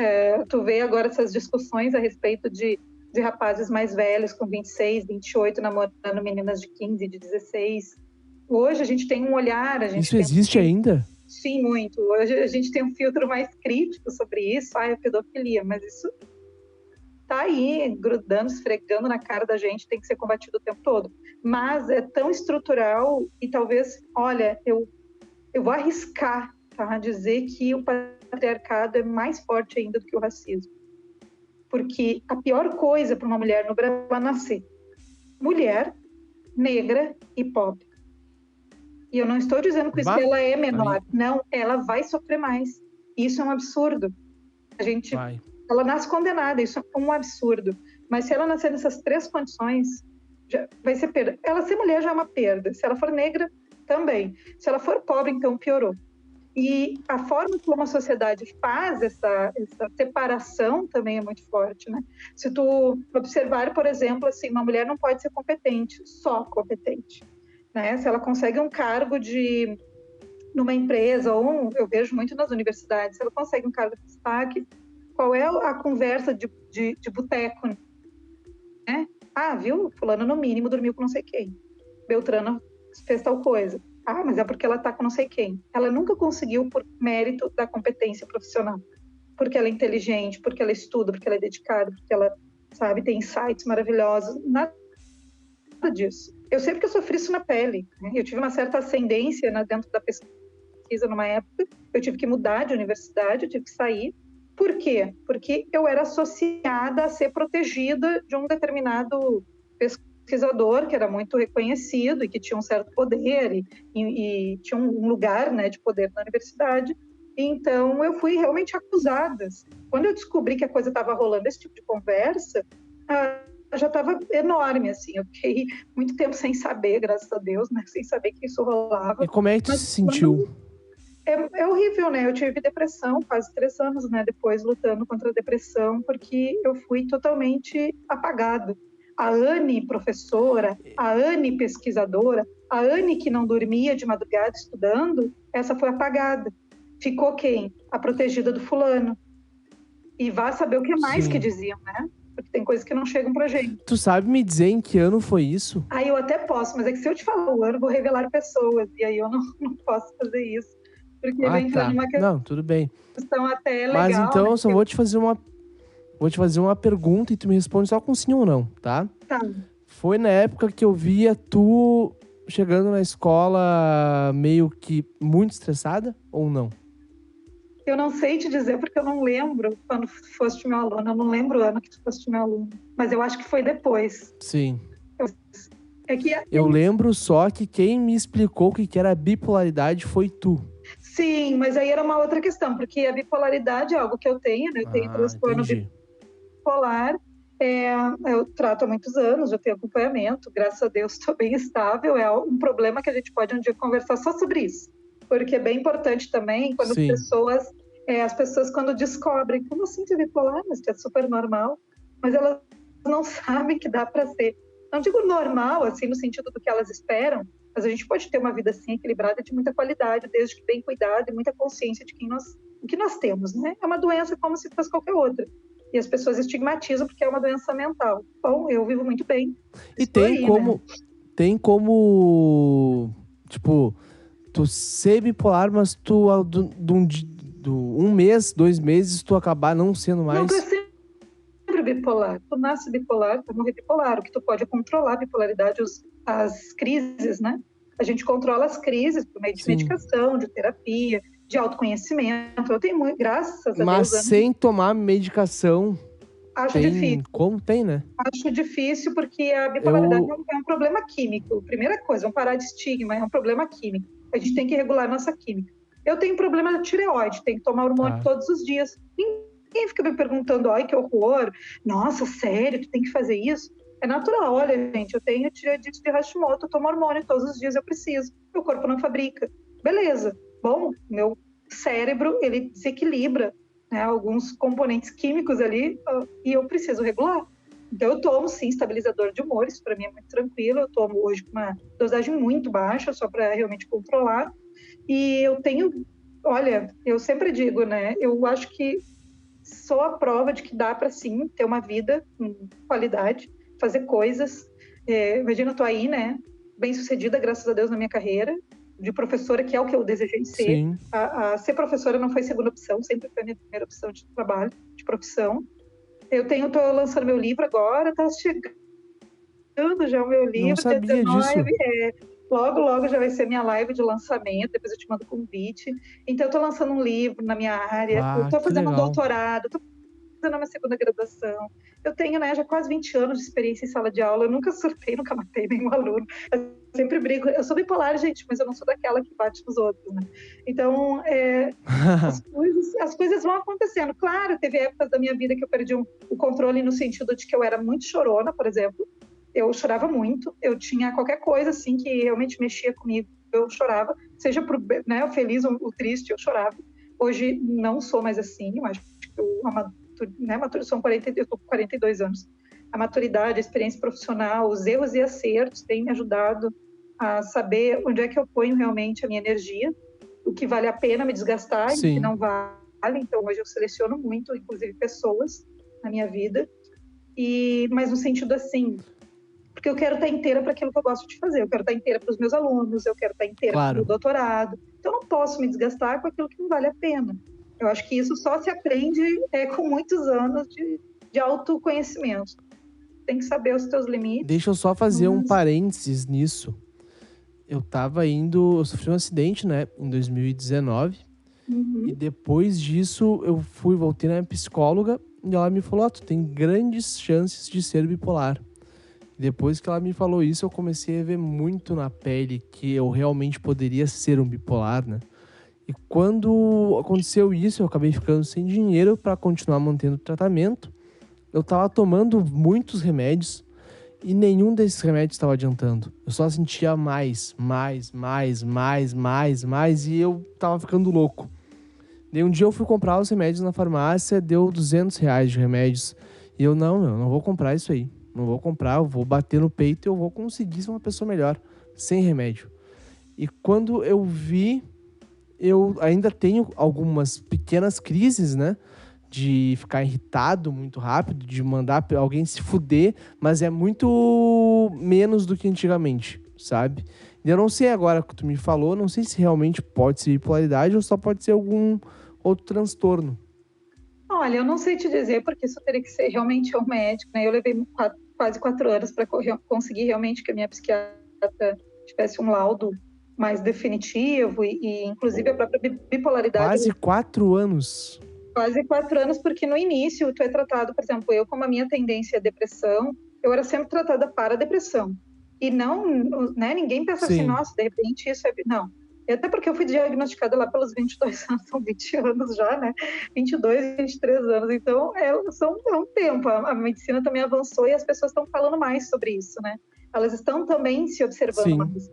Tu vê agora essas discussões a respeito de rapazes mais velhos, com 26, 28, namorando meninas de 15, de 16. Hoje a gente tem um olhar... Isso existe ainda? Sim, muito. Hoje a gente tem um filtro mais crítico sobre isso. A pedofilia, mas isso tá aí, grudando, esfregando na cara da gente, tem que ser combatido o tempo todo. Mas é tão estrutural e talvez, olha, eu vou arriscar, tá, dizer que o patriarcado é mais forte ainda do que o racismo. Porque a pior coisa para uma mulher no Brasil é nascer mulher, negra e pobre. E eu não estou dizendo com isso que ela é menor. Não, ela vai sofrer mais. Isso é um absurdo. Ela nasce condenada, isso é um absurdo. Mas se ela nascer nessas 3 condições, vai ser perda. Ela ser mulher já é uma perda. Se ela for negra, também. Se ela for pobre, então piorou. E a forma como a sociedade faz essa separação também é muito forte, né? Se tu observar, por exemplo, assim, uma mulher não pode ser competente, só competente. Né? Se ela consegue um cargo numa empresa, ou eu vejo muito nas universidades, se ela consegue um cargo de destaque, qual é a conversa de boteco? Né? Ah, viu? Fulano no mínimo dormiu com não sei quem. Beltrano fez tal coisa. Ah, mas é porque ela está com não sei quem. Ela nunca conseguiu por mérito da competência profissional. Porque ela é inteligente, porque ela estuda, porque ela é dedicada, porque ela, sabe, tem insights maravilhosos. Nada disso. Eu sei porque eu sofri isso na pele. Né? Eu tive uma certa ascendência dentro da pesquisa numa época. Eu tive que mudar de universidade, eu tive que sair. Por quê? Porque eu era associada a ser protegida de um determinado pesquisador que era muito reconhecido e que tinha um certo poder e tinha um lugar, né, de poder na universidade. Então, eu fui realmente acusada. Quando eu descobri que a coisa estava rolando, esse tipo de conversa, já estava enorme, assim. Eu fiquei muito tempo sem saber, graças a Deus, né, sem saber que isso rolava. E como é que tu se sentiu? É horrível, né? Eu tive depressão quase 3 anos, né? Depois lutando contra a depressão, porque eu fui totalmente apagada. A Anne, professora, a Anne, pesquisadora, a Anne que não dormia de madrugada estudando, essa foi apagada. Ficou quem? A protegida do fulano. E vá saber o que mais Sim. que diziam, né? Porque tem coisas que não chegam pra gente. Tu sabe me dizer em que ano foi isso? Eu até posso, mas é que se eu te falar o ano, eu vou revelar pessoas. E aí eu não posso fazer isso. Porque vai entrar numa questão... Não, tudo bem. Até legal, mas então né? eu só vou te fazer uma pergunta e tu me responde só com sim ou não, tá? Tá. Foi na época que eu via tu chegando na escola meio que muito estressada ou não? Eu não sei te dizer porque eu não lembro quando foste meu aluno. Eu não lembro o ano que tu foste meu aluno. Mas eu acho que foi depois. Sim. Eu lembro só que quem me explicou o que era bipolaridade foi tu. Sim, mas aí era uma outra questão, porque a bipolaridade é algo que eu tenho, né? Eu tenho transtorno bipolar. Eu trato há muitos anos, já tenho acompanhamento. Graças a Deus estou bem estável. É um problema que a gente pode um dia conversar só sobre isso. porque é bem importante também quando Sim. as pessoas quando descobrem, como assim tu é bipolar? Mas que é super normal, mas elas não sabem que dá para ser, não digo normal, assim, no sentido do que elas esperam, mas a gente pode ter uma vida assim equilibrada de muita qualidade, desde que bem cuidado e muita consciência de o que nós temos, né? É uma doença como se fosse qualquer outra. E as pessoas estigmatizam porque é uma doença mental. Bom, eu vivo muito bem. E Estou aí, né? tem como, tipo, tu ser bipolar, mas tu, um mês, 2 meses, tu acabar não sendo Não, tu é mais. sempre bipolar. Tu nasce bipolar, tu morre bipolar. O que tu pode é controlar a bipolaridade, as crises, né? A gente controla as crises por meio de Sim. medicação, de terapia, de autoconhecimento. Eu tenho, graças a Mas Deus, sem tomar medicação, acho tem. difícil. Como tem, né? Acho difícil porque a bipolaridade Eu. é um problema químico. Primeira coisa, vamos parar de estigma, é um problema químico. A gente tem que regular a nossa química. Eu tenho problema de tireoide, tenho que tomar hormônio Tá. todos os dias. Ninguém fica me perguntando, ai, que horror, nossa, sério, tu tem que fazer isso? É natural, olha, gente, eu tenho tireoidite de Hashimoto, eu tomo hormônio todos os dias, eu preciso. Meu corpo não fabrica. Beleza. Bom, meu cérebro, ele desequilibra, né, alguns componentes químicos ali e eu preciso regular. Então, eu tomo, sim, estabilizador de humor, isso para mim é muito tranquilo. Eu tomo hoje com uma dosagem muito baixa, só para realmente controlar. E eu tenho, olha, eu sempre digo, né? Eu acho que sou a prova de que dá para, sim, ter uma vida com qualidade, fazer coisas. Imagina, eu tô aí, né? Bem-sucedida, graças a Deus, na minha carreira, de professora, que é o que eu desejei ser. Sim. A ser professora não foi segunda opção, sempre foi a minha primeira opção de trabalho, de profissão. Tô lançando meu livro agora, tá chegando já o meu Não livro, dia sabia disso. 19, logo já vai ser minha live de lançamento, depois eu te mando o convite. Então, eu tô lançando um livro na minha área, eu Ah, tô que fazendo um legal. doutorado, tô fazendo a minha segunda graduação. Eu tenho, né, já quase 20 anos de experiência em sala de aula, eu nunca surtei, nunca matei nenhum aluno. Eu sempre brigo, eu sou bipolar, gente, mas eu não sou daquela que bate nos outros, né? Então, as coisas vão acontecendo. Claro, teve épocas da minha vida que eu perdi o controle no sentido de que eu era muito chorona, por exemplo. Eu chorava muito. Eu tinha qualquer coisa assim que realmente mexia comigo, eu chorava. Seja pro, né, o feliz ou o triste, eu chorava. Hoje não sou mais assim. Eu acho que eu tô com 42 anos. A maturidade, a experiência profissional, os erros e acertos têm me ajudado a saber onde é que eu ponho realmente a minha energia, o que vale a pena me desgastar e o que Sim. não vale. Então, hoje eu seleciono muito, inclusive pessoas na minha vida, mas no sentido assim, porque eu quero estar inteira para aquilo que eu gosto de fazer, eu quero estar inteira para os meus alunos, eu quero estar inteira para o meu Claro. doutorado, então eu não posso me desgastar com aquilo que não vale a pena. Eu acho que isso só se aprende com muitos anos de autoconhecimento. Tem que saber os teus limites. Deixa eu só fazer um parênteses nisso. Eu sofri um acidente, né, em 2019. E depois disso, voltei na minha psicóloga e ela me falou, tu tem grandes chances de ser bipolar. E depois que ela me falou isso, eu comecei a ver muito na pele que eu realmente poderia ser um bipolar, né? E quando aconteceu isso, eu acabei ficando sem dinheiro para continuar mantendo o tratamento. Eu tava tomando muitos remédios e nenhum desses remédios estava adiantando. Eu só sentia mais, e eu tava ficando louco. Daí um dia eu fui comprar os remédios na farmácia, deu R$ 200 de remédios. E eu, não vou comprar isso aí. Não vou comprar, eu vou bater no peito e eu vou conseguir ser uma pessoa melhor, sem remédio. E quando eu vi, eu ainda tenho algumas pequenas crises, né? De ficar irritado muito rápido, de mandar alguém se fuder, mas é muito menos do que antigamente, sabe? E eu não sei agora que tu me falou, não sei se realmente pode ser bipolaridade ou só pode ser algum outro transtorno. Olha, eu não sei te dizer, porque isso teria que ser realmente um médico, né? Eu levei quase 4 anos para conseguir realmente que a minha psiquiatra tivesse um laudo mais definitivo e inclusive a própria bipolaridade. Quase 4 anos? Quase 4 anos, porque no início tu é tratado, por exemplo, eu como a minha tendência é depressão, eu era sempre tratada para a depressão. E não, né, ninguém pensa assim, Sim. nossa, de repente isso é... Não. E até porque eu fui diagnosticada lá pelos 22 anos, são 20 anos já, né? 22, 23 anos. Então, é um tempo. A medicina também avançou e as pessoas estão falando mais sobre isso, né? Elas estão também se observando Sim. mais.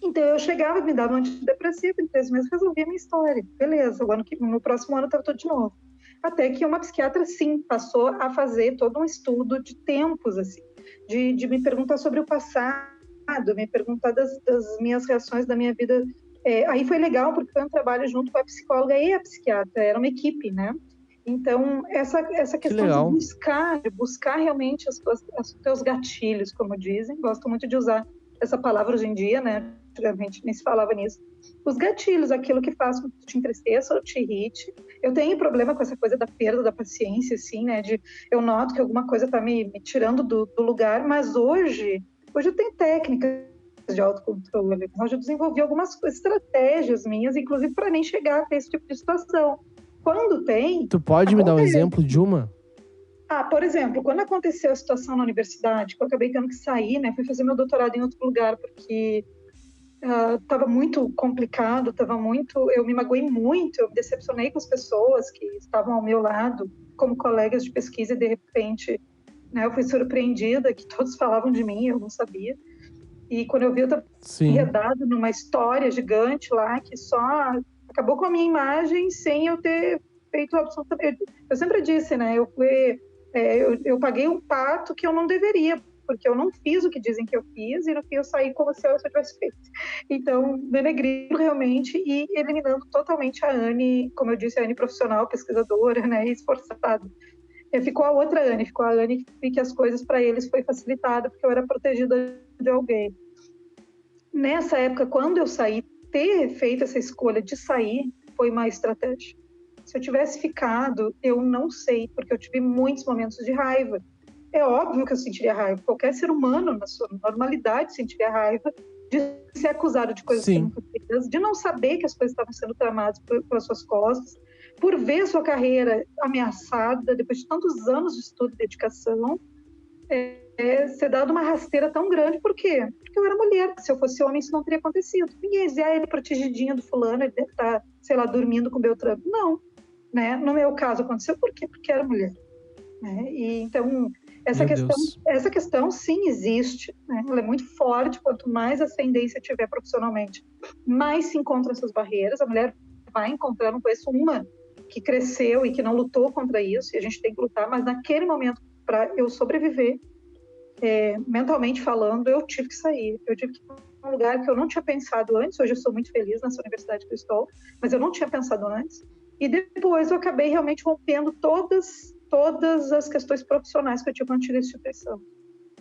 Então eu chegava, me dava um antidepressivo, em 3 meses resolvia a minha história. Beleza, no próximo ano estava tudo de novo. Até que uma psiquiatra, sim, passou a fazer todo um estudo de tempos, assim, de me perguntar sobre o passado, me perguntar das minhas reações da minha vida. Aí foi legal, porque foi um trabalho junto com a psicóloga e a psiquiatra, era uma equipe, né? Então, essa Que questão legal. de buscar realmente os teus gatilhos, como dizem, gosto muito de usar essa palavra hoje em dia, né? Antigamente nem se falava nisso. Os gatilhos, aquilo que faz com que tu te entristeça ou te irrite. Eu tenho problema com essa coisa da perda da paciência, assim, né? Eu noto que alguma coisa tá me tirando do lugar, mas hoje eu tenho técnicas de autocontrole. Hoje eu desenvolvi algumas estratégias minhas, inclusive para nem chegar a ter esse tipo de situação. Quando tem... Tu pode me dar um exemplo de uma? Por exemplo, quando aconteceu a situação na universidade, que eu acabei tendo que sair, né? Fui fazer meu doutorado em outro lugar, porque estava muito complicado, eu me magoei muito, eu me decepcionei com as pessoas que estavam ao meu lado, como colegas de pesquisa, e de repente, né, eu fui surpreendida que todos falavam de mim, eu não sabia. E quando eu vi, eu estava enredado numa história gigante lá, que só acabou com a minha imagem sem eu ter feito absolutamente... Eu sempre disse, né, eu paguei um pato que eu não deveria, porque eu não fiz o que dizem que eu fiz, e no fim eu saí como se eu tivesse feito. Então, denegrindo realmente e eliminando totalmente a Anne, como eu disse, a Anne profissional, pesquisadora, né, esforçada. Ficou a outra Anne, ficou a Anne que as coisas para eles foi facilitada, porque eu era protegida de alguém. Nessa época, quando eu saí, ter feito essa escolha de sair foi uma estratégia. Se eu tivesse ficado, eu não sei, porque eu tive muitos momentos de raiva. É óbvio que eu sentiria raiva. Qualquer ser humano, na sua normalidade, sentiria raiva de ser acusado de coisas que nunca fez, de não saber que as coisas estavam sendo tramadas pelas suas costas, por ver sua carreira ameaçada, depois de tantos anos de estudo e dedicação, ser dado uma rasteira tão grande. Por quê? Porque eu era mulher. Se eu fosse homem, isso não teria acontecido. Ninguém dizia, ele protegidinho do fulano, ele deve estar, sei lá, dormindo com o Beltrano. Não. Né? No meu caso, aconteceu por quê? Porque era mulher. Né? E, então, essa questão sim existe, né? Ela é muito forte. Quanto mais ascendência tiver profissionalmente, mais se encontram essas barreiras. A mulher vai encontrar, não conheço uma que cresceu e que não lutou contra isso, e a gente tem que lutar, mas naquele momento, para eu sobreviver, mentalmente falando, eu tive que sair. Eu tive que ir para um lugar que eu não tinha pensado antes. Hoje eu sou muito feliz nessa universidade que eu estou, mas eu não tinha pensado antes. E depois eu acabei realmente rompendo todas as questões profissionais que eu tinha com a antiga instituição.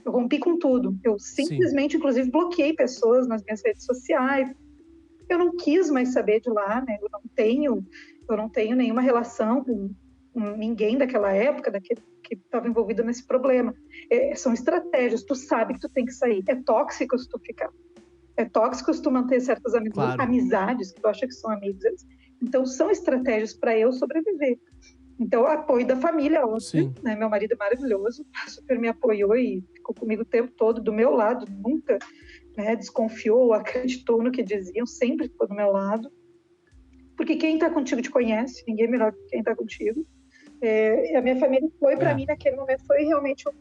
Eu rompi com tudo. Eu simplesmente, inclusive, bloqueei pessoas nas minhas redes sociais. Eu não quis mais saber de lá, né? Eu não tenho nenhuma relação com ninguém daquela época, que estava envolvido nesse problema. São estratégias. Tu sabe que tu tem que sair. É tóxico se tu ficar. É tóxico se tu manter certas amizades que tu acha que são amigos. Então, são estratégias para eu sobreviver. Então, o apoio da família, óbvio, né? Meu marido é maravilhoso, super me apoiou e ficou comigo o tempo todo do meu lado, nunca, né, desconfiou, acreditou no que diziam, sempre ficou do meu lado. Porque quem está contigo te conhece, ninguém é melhor que quem está contigo. A minha família foi, para mim, naquele momento, foi realmente o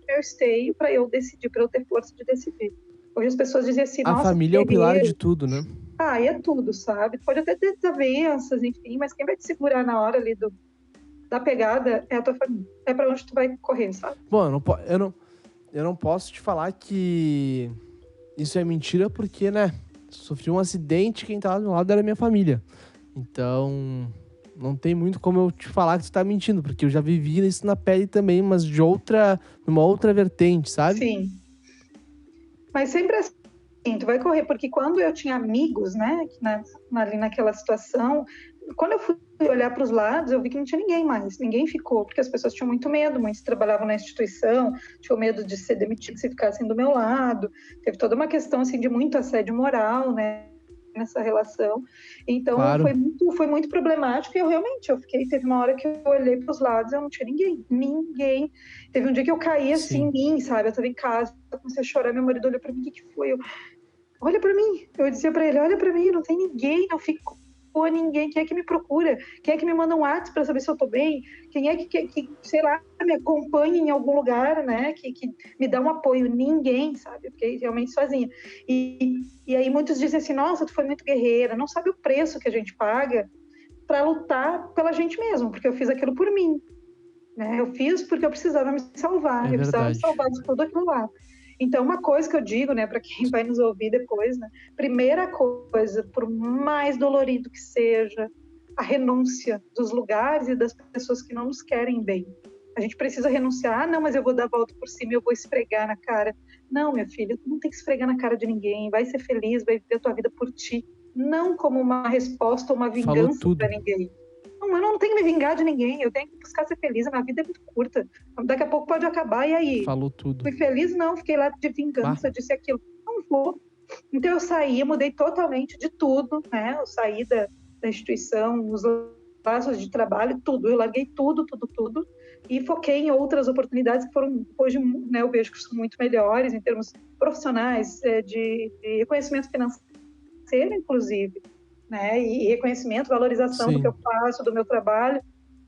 meu esteio para eu decidir, para eu ter força de decidir. Hoje as pessoas dizem assim, a família é o pilar de tudo, né? E é tudo, sabe? Pode até ter desavenças, enfim, mas quem vai te segurar na hora ali da pegada é a tua família. É para onde tu vai correr, sabe? Bom, eu não posso te falar que isso é mentira, porque, né, sofri um acidente, quem tava do meu lado era minha família. Então, não tem muito como eu te falar que tu tá mentindo, porque eu já vivi isso na pele também, mas numa outra vertente, sabe? Sim. Mas sempre assim, tu vai correr, porque quando eu tinha amigos, né, ali naquela situação, quando eu fui olhar para os lados, eu vi que não tinha ninguém mais, ninguém ficou, porque as pessoas tinham muito medo, muitos trabalhavam na instituição, tinham medo de ser demitido se ficassem do meu lado, teve toda uma questão assim de muito assédio moral, né, nessa relação. Então, claro, foi muito problemático, e eu fiquei, teve uma hora que eu olhei para os lados e eu não tinha ninguém. Teve um dia que eu caí assim em mim, sabe? Eu estava em casa, eu comecei a chorar, meu marido olhou para mim, o que foi? Olha para mim. Eu dizia para ele, olha para mim, não tem ninguém, não fico ninguém. Quem é que me procura? Quem é que me manda um WhatsApp para saber se eu tô bem? Quem é que, sei lá, me acompanha em algum lugar, né? Que me dá um apoio? Ninguém, sabe? Eu fiquei realmente sozinha. E aí muitos dizem assim, nossa, tu foi muito guerreira. Não sabe o preço que a gente paga para lutar pela gente mesmo, porque eu fiz aquilo por mim, né? Eu fiz porque eu precisava me salvar, É eu precisava me verdade. salvar de tudo aquilo lá. Então, uma coisa que eu digo, né, para quem vai nos ouvir depois, né, primeira coisa, por mais dolorido que seja, a renúncia dos lugares e das pessoas que não nos querem bem. A gente precisa renunciar, não, mas eu vou dar a volta por cima e eu vou esfregar na cara. Não, minha filha, tu não tem que esfregar na cara de ninguém, vai ser feliz, vai viver a tua vida por ti, não como uma resposta ou uma Falou vingança tudo. para ninguém. Não, eu não tenho que me vingar de ninguém, eu tenho que buscar ser feliz, a minha vida é muito curta, daqui a pouco pode acabar, e aí? Falou tudo. Fui feliz? Não, fiquei lá de vingança, disse aquilo. Não vou. Então eu saí, eu mudei totalmente de tudo, né? Eu saí da instituição, os laços de trabalho, tudo. Eu larguei tudo, e foquei em outras oportunidades que foram, hoje, né, eu vejo que são muito melhores em termos profissionais, de reconhecimento financeiro, inclusive, né? E reconhecimento, valorização Sim. do que eu faço, do meu trabalho.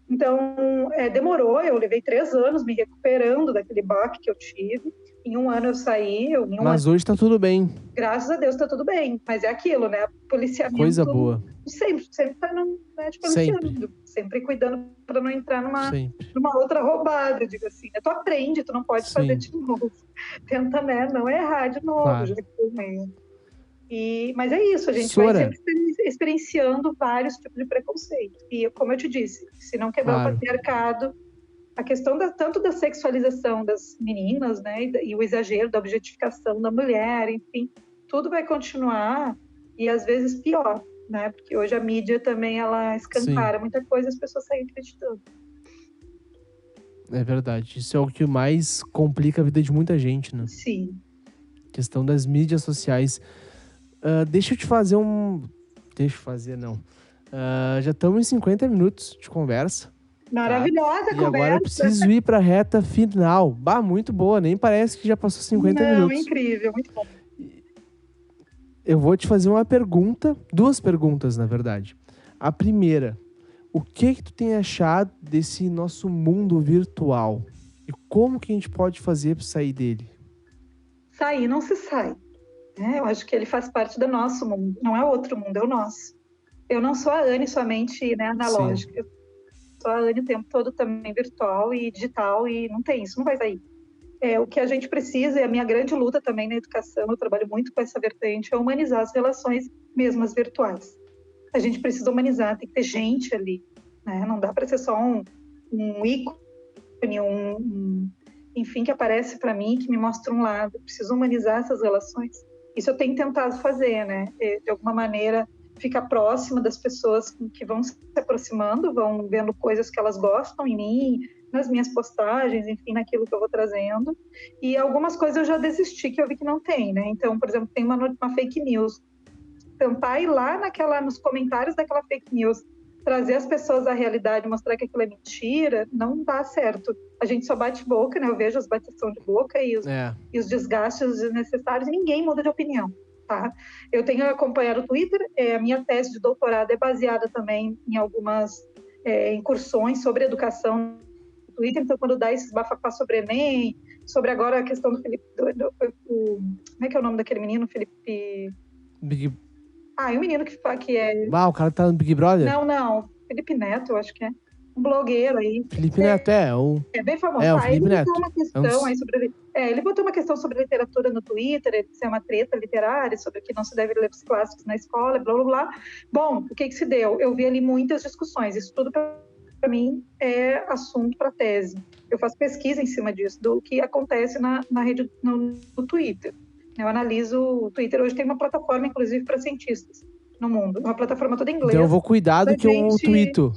Então, demorou, eu levei 3 anos me recuperando daquele baque que eu tive. Em 1 ano eu saí. Mas hoje tá tudo bem. Graças a Deus tá tudo bem. Mas é aquilo, né? Policiamento. Coisa boa. Sempre tá de policiando. Sempre cuidando para não entrar numa outra roubada, digo assim. Tu aprende, tu não pode fazer de novo. Tenta, né? Não errar de novo. Claro. Já mas é isso, a gente Sora, vai sempre experienciando vários tipos de preconceito. E como eu te disse, se não quebrar o patriarcado, a questão tanto da sexualização das meninas, né, e o exagero da objetificação da mulher, enfim, tudo vai continuar e às vezes pior, né? Porque hoje a mídia também ela escancara muita coisa e as pessoas saem acreditando. É verdade. Isso é o que mais complica a vida de muita gente, né? Sim. Questão das mídias sociais. Deixa eu te fazer já estamos em 50 minutos de conversa. Maravilhosa tá? conversa. E agora eu preciso ir para a reta final. Muito boa. Nem parece que já passou 50 minutos. Incrível, muito bom. Eu vou te fazer uma pergunta, 2 perguntas, na verdade. A primeira, o que tu tem achado desse nosso mundo virtual? E como que a gente pode fazer para sair dele? Sair não se sai. Eu acho que ele faz parte do nosso mundo, não é outro mundo, é o nosso. Eu não sou a Anne somente, né, analógica. Eu sou a Anne o tempo todo também virtual e digital, e não tem isso, não vai sair. O que a gente precisa, e a minha grande luta também na educação, eu trabalho muito com essa vertente, é humanizar as relações, mesmo as virtuais. A gente precisa humanizar, tem que ter gente ali, né? Não dá para ser só um ícone, enfim, que aparece para mim, que me mostra um lado. Eu preciso humanizar essas relações. Isso eu tenho tentado fazer, né? De alguma maneira, ficar próxima das pessoas que vão se aproximando, vão vendo coisas que elas gostam em mim, nas minhas postagens, enfim, naquilo que eu vou trazendo. E algumas coisas eu já desisti, que eu vi que não tem, né? Então, por exemplo, tem uma fake news. Tentar ir lá nos comentários daquela fake news, trazer as pessoas à realidade, mostrar que aquilo é mentira, não dá certo. A gente só bate boca, né? Eu vejo as bateção de boca e os desgastes desnecessários, e ninguém muda de opinião, tá? Eu tenho acompanhado o Twitter, a minha tese de doutorado é baseada também em algumas incursões sobre educação no Twitter, então quando dá esses bafafá sobre Enem, sobre agora a questão do Felipe, como é que é o nome daquele menino? Felipe... e o menino que é... o cara tá no Big Brother? Não. Felipe Neto, eu acho que é. Um blogueiro aí. Felipe Neto, é bem famoso. O Felipe ele Neto. botou uma questão aí sobre... ele botou uma questão sobre literatura no Twitter, se é uma treta literária, sobre que não se deve ler os clássicos na escola, blá, blá, blá. Bom, o que se deu? Eu vi ali muitas discussões. Isso tudo, para mim, é assunto para tese. Eu faço pesquisa em cima disso, do que acontece na rede, no Twitter. Eu analiso o Twitter. Hoje tem uma plataforma, inclusive, para cientistas no mundo. Uma plataforma toda em inglês. Então eu vou cuidar do que eu tuito.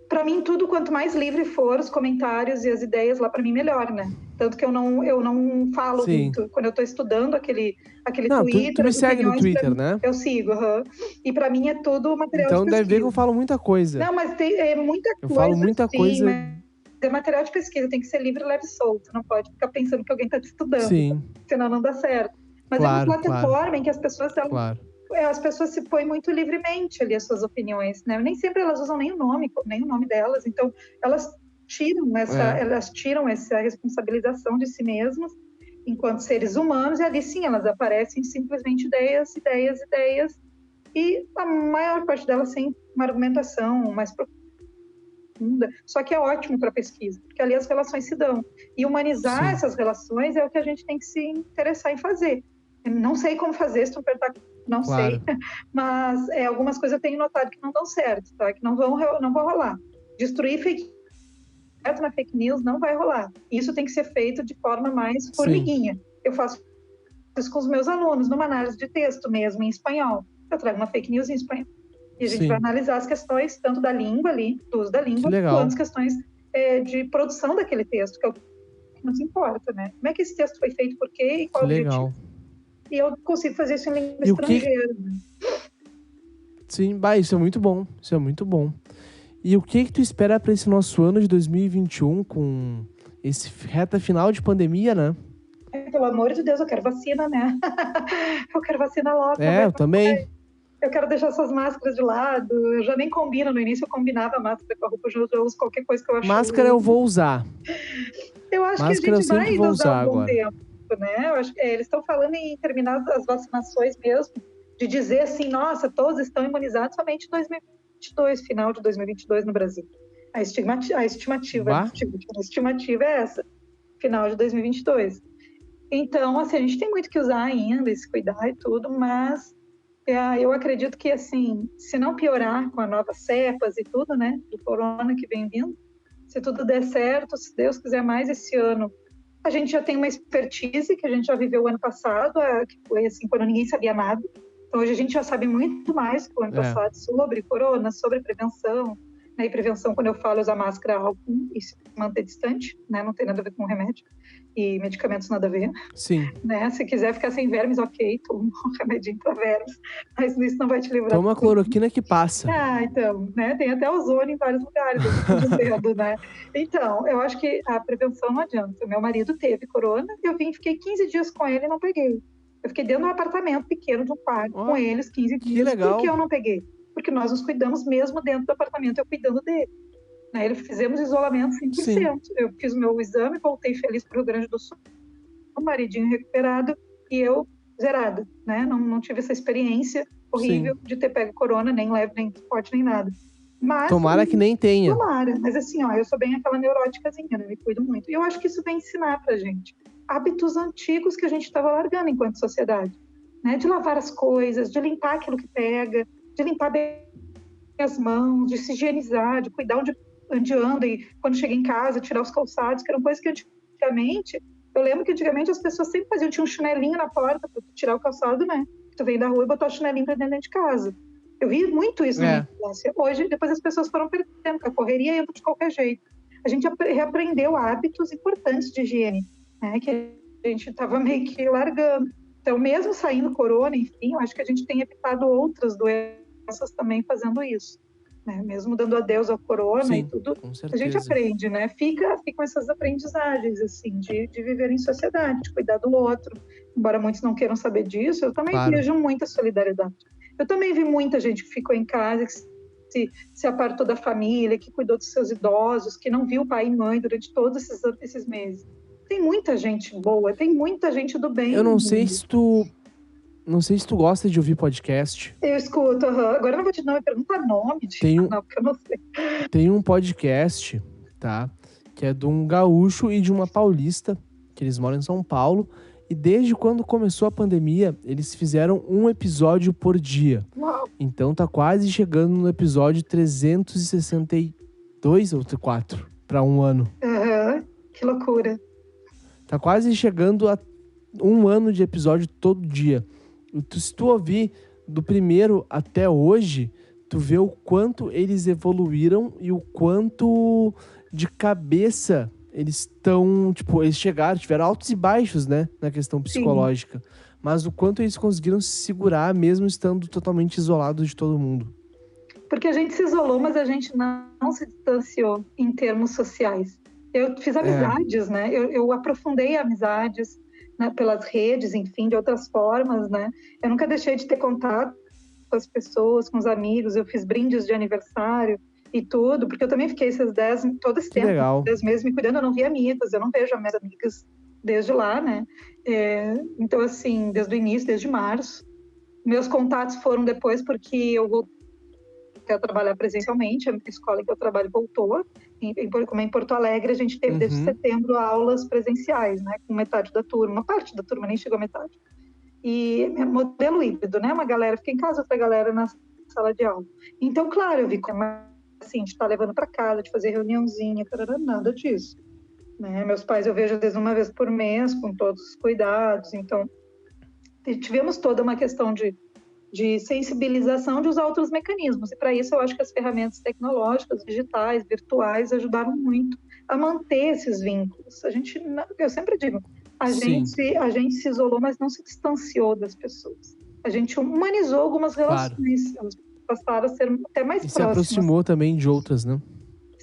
Para mim, tudo, quanto mais livre for, os comentários e as ideias lá, para mim, melhor, né? Tanto que eu não falo muito. Quando eu estou estudando aquele Twitter... Tu me segue no Twitter, né? Eu sigo, E para mim é tudo material de pesquisa. Então deve ver que eu falo muita coisa. Não, mas muita coisa. Eu falo muita coisa... É material de pesquisa, tem que ser livre, leve e solto. Não pode ficar pensando que alguém está te estudando. Sim. Senão não dá certo. Mas é uma plataforma em que as pessoas as pessoas se põem muito livremente ali as suas opiniões, né? Nem sempre elas usam nem o nome delas, então elas tiram essa responsabilização de si mesmas enquanto seres humanos, e ali sim elas aparecem simplesmente ideias, e a maior parte delas sem uma argumentação mais profunda, só que é ótimo para pesquisa, porque ali as relações se dão, e humanizar essas relações é o que a gente tem que se interessar em fazer. Eu não sei como fazer, se tu perguntar, não sei, mas algumas coisas eu tenho notado que não dão certo, tá? Que não vão rolar. Destruir fake news não vai rolar. Isso tem que ser feito de forma mais formiguinha. Eu faço isso com os meus alunos, numa análise de texto mesmo, em espanhol. Eu trago uma fake news em espanhol. E a gente vai analisar as questões, tanto da língua ali, do uso da língua, quanto as questões de produção daquele texto, que é o que nos importa, né? Como é que esse texto foi feito, por quê e qual o objetivo? E eu consigo fazer isso em língua estrangeira. Sim, isso é muito bom. Isso é muito bom. E o que tu espera para esse nosso ano de 2021, com esse reta final de pandemia, né? Pelo amor de Deus, eu quero vacina, né? Eu quero vacina logo. Eu também. Eu quero deixar essas máscaras de lado. Eu já nem combino. No início eu combinava a máscara com a roupa, eu já uso qualquer coisa que eu acho. Máscara eu vou usar. Eu acho máscara que a gente vai ainda usar um bom agora. tempo, né? Eu acho que eles estão falando em terminar as vacinações mesmo, de dizer assim, nossa, todos estão imunizados somente em 2022, final de 2022 no Brasil. A estimativa é essa, final de 2022. Então, assim, a gente tem muito que usar ainda, se cuidar e tudo, mas eu acredito que, assim, se não piorar com as novas cepas e tudo, né, do corona que vem vindo, se tudo der certo, se Deus quiser mais esse ano, a gente já tem uma expertise que a gente já viveu o ano passado, que foi assim, quando ninguém sabia nada. Então, hoje a gente já sabe muito mais que o ano passado sobre corona, sobre prevenção. E prevenção, quando eu falo, usar máscara, álcool e se manter distante, né? Não tem nada a ver com remédio. E medicamentos, nada a ver. Sim. Né? Se quiser ficar sem vermes, ok, toma um remedinho para vermes. Mas isso não vai te livrar. Toma cloroquina que passa. Então, né? Tem até ozônio em vários lugares, dizendo, né? Então, eu acho que a prevenção não adianta. Meu marido teve corona, eu fiquei 15 dias com ele e não peguei. Eu fiquei dentro de um apartamento pequeno, de um quarto, com eles 15 dias. Que legal. Por que eu não peguei? Porque nós nos cuidamos mesmo dentro do apartamento, eu cuidando dele. Né? Fizemos isolamento 100%. Sim. Eu fiz o meu exame, voltei feliz para o Rio Grande do Sul, o maridinho recuperado e eu zerada. Né? Não tive essa experiência horrível de ter pego corona, nem leve, nem forte, nem nada. Mas, tomara que nem tenha. Tomara. Mas assim, eu sou bem aquela neuróticazinha, né? Me cuido muito. E eu acho que isso vem ensinar pra gente hábitos antigos que a gente estava largando enquanto sociedade. Né? De lavar as coisas, de limpar aquilo que pega, de limpar bem as mãos, de se higienizar, de cuidar onde anda e quando chega em casa, tirar os calçados, que eram coisas que antigamente, eu lembro que antigamente as pessoas sempre faziam, tinha um chinelinho na porta para tirar o calçado, né? Tu vem da rua e botar o chinelinho para dentro de casa. Eu vi muito isso na minha infância. Hoje, depois as pessoas foram perdendo, a correria entra de qualquer jeito. A gente reaprendeu hábitos importantes de higiene, né? Que a gente estava meio que largando. Então, mesmo saindo corona, enfim, eu acho que a gente tem evitado outras doenças também fazendo isso. Né? Mesmo dando adeus ao corona e tudo, a gente aprende, né? Ficam essas aprendizagens, assim, de viver em sociedade, de cuidar do outro. Embora muitos não queiram saber disso, eu também vejo muita solidariedade. Eu também vi muita gente que ficou em casa, que se apartou da família, que cuidou dos seus idosos, que não viu pai e mãe durante todos esses meses. Tem muita gente boa, tem muita gente do bem. Eu não sei se tu gosta de ouvir podcast. Eu escuto, agora eu não vou te me perguntar nome. Não, porque eu não sei. Tem um podcast, tá? Que é de um gaúcho e de uma paulista, que eles moram em São Paulo. E desde quando começou a pandemia, eles fizeram um episódio por dia. Uau. Então tá quase chegando no episódio 362 ou 4 para um ano. Que loucura. Tá quase chegando a um ano de episódio todo dia. Se tu ouvir do primeiro até hoje, tu vê o quanto eles evoluíram e o quanto de cabeça eles estão, eles tiveram altos e baixos, né, na questão psicológica. Sim. Mas o quanto eles conseguiram se segurar mesmo estando totalmente isolados de todo mundo. Porque a gente se isolou, mas a gente não se distanciou em termos sociais. Eu fiz amizades, né? Eu aprofundei amizades, né, pelas redes, enfim, de outras formas, né? Eu nunca deixei de ter contato com as pessoas, com os amigos, eu fiz brindes de aniversário e tudo, porque eu também fiquei todo esse tempo, legal. 10 meses me cuidando, eu não vi amigos, eu não vejo as minhas amigas desde lá, né? Então, assim, desde o início, desde março. Meus contatos foram depois porque eu voltei a trabalhar presencialmente, a escola em que eu trabalho voltou, como é em Porto Alegre, a gente teve desde setembro aulas presenciais, né, com metade da turma, uma parte da turma nem chegou a metade. E modelo híbrido, né, uma galera fica em casa, outra galera na sala de aula. Então, claro, eu vi como assim, de estar levando para casa, de fazer reuniãozinha, nada disso. Né? Meus pais eu vejo às vezes uma vez por mês, com todos os cuidados, então tivemos toda uma questão de sensibilização de usar outros mecanismos. E para isso eu acho que as ferramentas tecnológicas, digitais, virtuais, ajudaram muito a manter esses vínculos. Eu sempre digo, a gente se isolou, mas não se distanciou das pessoas. A gente humanizou algumas relações, elas passaram a ser até mais próximas. E se aproximou também de outras, né?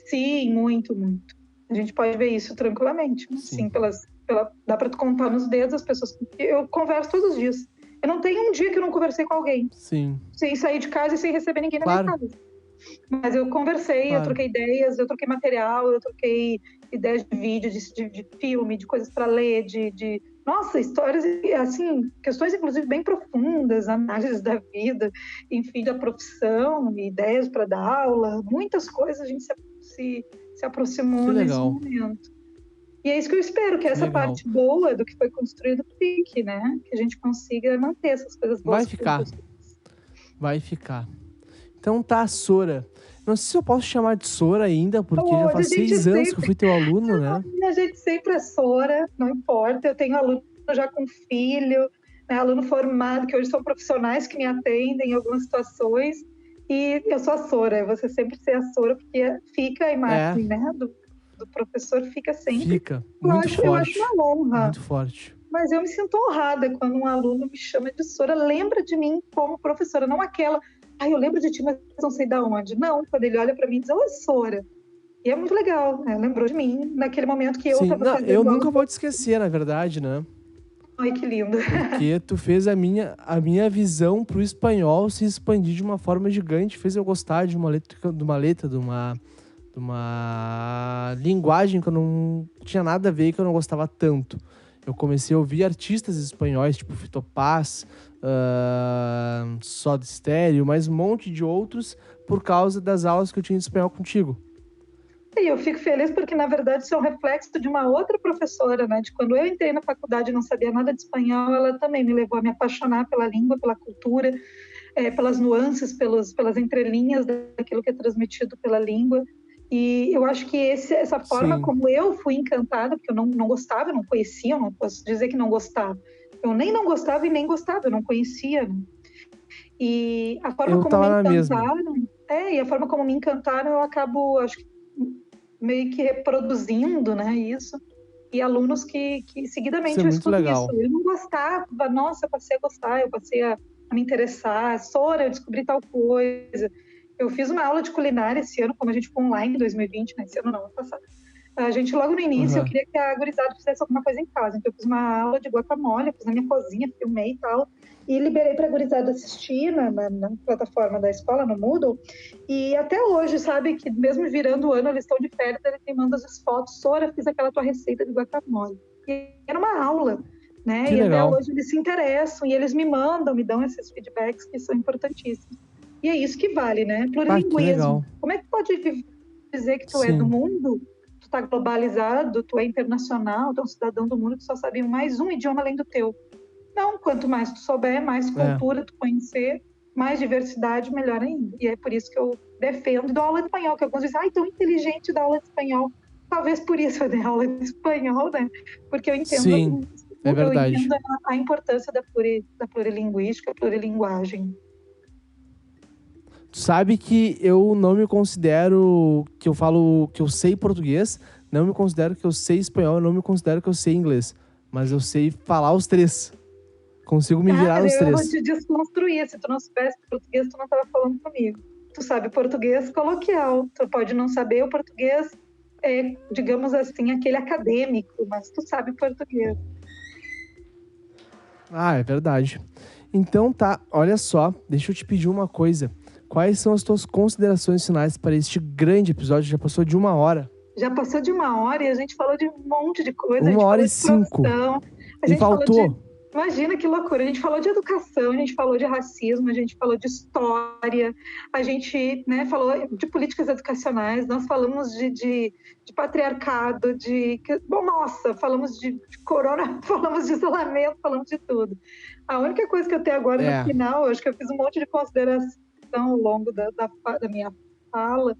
Sim, muito, muito. A gente pode ver isso tranquilamente. Sim, dá para contar nos dedos as pessoas com que eu converso todos os dias. Eu não tenho um dia que eu não conversei com alguém. Sim. Sem sair de casa e sem receber ninguém na minha casa. Mas eu conversei, eu troquei ideias, eu troquei material, eu troquei ideias de vídeo, de filme, de coisas para ler, nossa, histórias, assim, questões inclusive bem profundas, análises da vida, enfim, da profissão, ideias para dar aula, muitas coisas a gente se aproximou nesse momento. E é isso que eu espero, que essa parte boa do que foi construído fique, né? Que a gente consiga manter essas coisas boas. Vai ficar. Então tá, Sora. Não sei se eu posso chamar de Sora ainda, porque já faz 6 anos que eu fui teu aluno, né? A gente sempre é Sora, não importa. Eu tenho aluno já com filho, né? Aluno formado, que hoje são profissionais que me atendem em algumas situações. E eu sou a Sora, você sempre ser a Sora, porque fica a imagem, né? Do professor fica sempre. Fica, muito forte. Eu acho uma honra. Muito forte. Mas eu me sinto honrada quando um aluno me chama de Sora, lembra de mim como professora, não aquela... eu lembro de ti, mas não sei de onde. Não, quando ele olha para mim e diz, oi, Sora. E é muito legal, né? Lembrou de mim naquele momento que eu estava fazendo... Eu nunca vou te esquecer, na verdade, né? Ai, que lindo. Porque tu fez a minha visão pro espanhol se expandir de uma forma gigante, fez eu gostar de uma letra, de uma linguagem que eu não tinha nada a ver, que eu não gostava tanto. Eu comecei a ouvir artistas espanhóis, tipo Fito Paz, Soda Stereo, mais um monte de outros, por causa das aulas que eu tinha de espanhol contigo. E eu fico feliz porque, na verdade, isso é um reflexo de uma outra professora, né? De quando eu entrei na faculdade e não sabia nada de espanhol, ela também me levou a me apaixonar pela língua, pela cultura, pelas nuances, pelas entrelinhas daquilo que é transmitido pela língua. E eu acho que essa forma como eu fui encantada, porque eu não gostava, eu não conhecia, eu não posso dizer que não gostava. Eu nem não gostava e nem gostava, eu não conhecia. Né? E a forma como me encantaram... e a forma como me encantaram, eu acabo, acho que, meio que reproduzindo, né, isso. E alunos que seguidamente eu escuto isso. Eu não gostava, nossa, eu passei a gostar, eu passei a me interessar. Sora, eu descobri tal coisa... Eu fiz uma aula de culinária esse ano, como a gente ficou online em 2020, né? Esse ano não, ano passado. A gente, logo no início, eu queria que a gurizada fizesse alguma coisa em casa. Então, eu fiz uma aula de guacamole, fiz na minha cozinha, filmei e tal. E liberei para a gurizada assistir na plataforma da escola, no Moodle. E até hoje, sabe, que mesmo virando o ano, eles estão de férias, eles me mandam as fotos. Sora, fiz aquela tua receita de guacamole. E era uma aula, né? Que e legal. Até hoje eles se interessam e eles me dão esses feedbacks que são importantíssimos. E é isso que vale, né? Plurilinguismo. Como é que pode dizer que tu é do mundo, tu está globalizado, tu é internacional, tu é um cidadão do mundo que só sabe mais um idioma além do teu? Não, quanto mais tu souber, mais cultura tu conhecer, mais diversidade, melhor ainda. E é por isso que eu defendo e dou aula de espanhol, que alguns dizem, tão inteligente dar aula de espanhol. Talvez por isso eu dei aula de espanhol, né? Porque eu entendo, é verdade. Eu entendo a importância da plurilinguística, plurilinguagem. Tu sabe que eu não me considero que eu falo que eu sei português, não me considero que eu sei espanhol, não me considero que eu sei inglês. Mas eu sei falar os três. Consigo me virar nos três. Eu vou te desconstruir. Se tu não soubesse português, tu não estava falando comigo. Tu sabe português coloquial. Tu pode não saber o português, digamos assim, aquele acadêmico, mas tu sabe português. É verdade. Então tá, olha só, deixa eu te pedir uma coisa. Quais são as tuas considerações finais para este grande episódio? Já passou de 1 hora. Já passou de 1 hora e a gente falou de um monte de coisa. A 1 gente hora falou e de 5. profissão, a E gente falou de... faltou. Imagina que loucura. A gente falou de educação, a gente falou de racismo, a gente falou de história, a gente, né, falou de políticas educacionais, nós falamos de patriarcado, Bom, nossa, falamos de corona, falamos de isolamento, falamos de tudo. A única coisa que eu tenho agora no final, eu acho que eu fiz um monte de consideração ao longo da minha fala.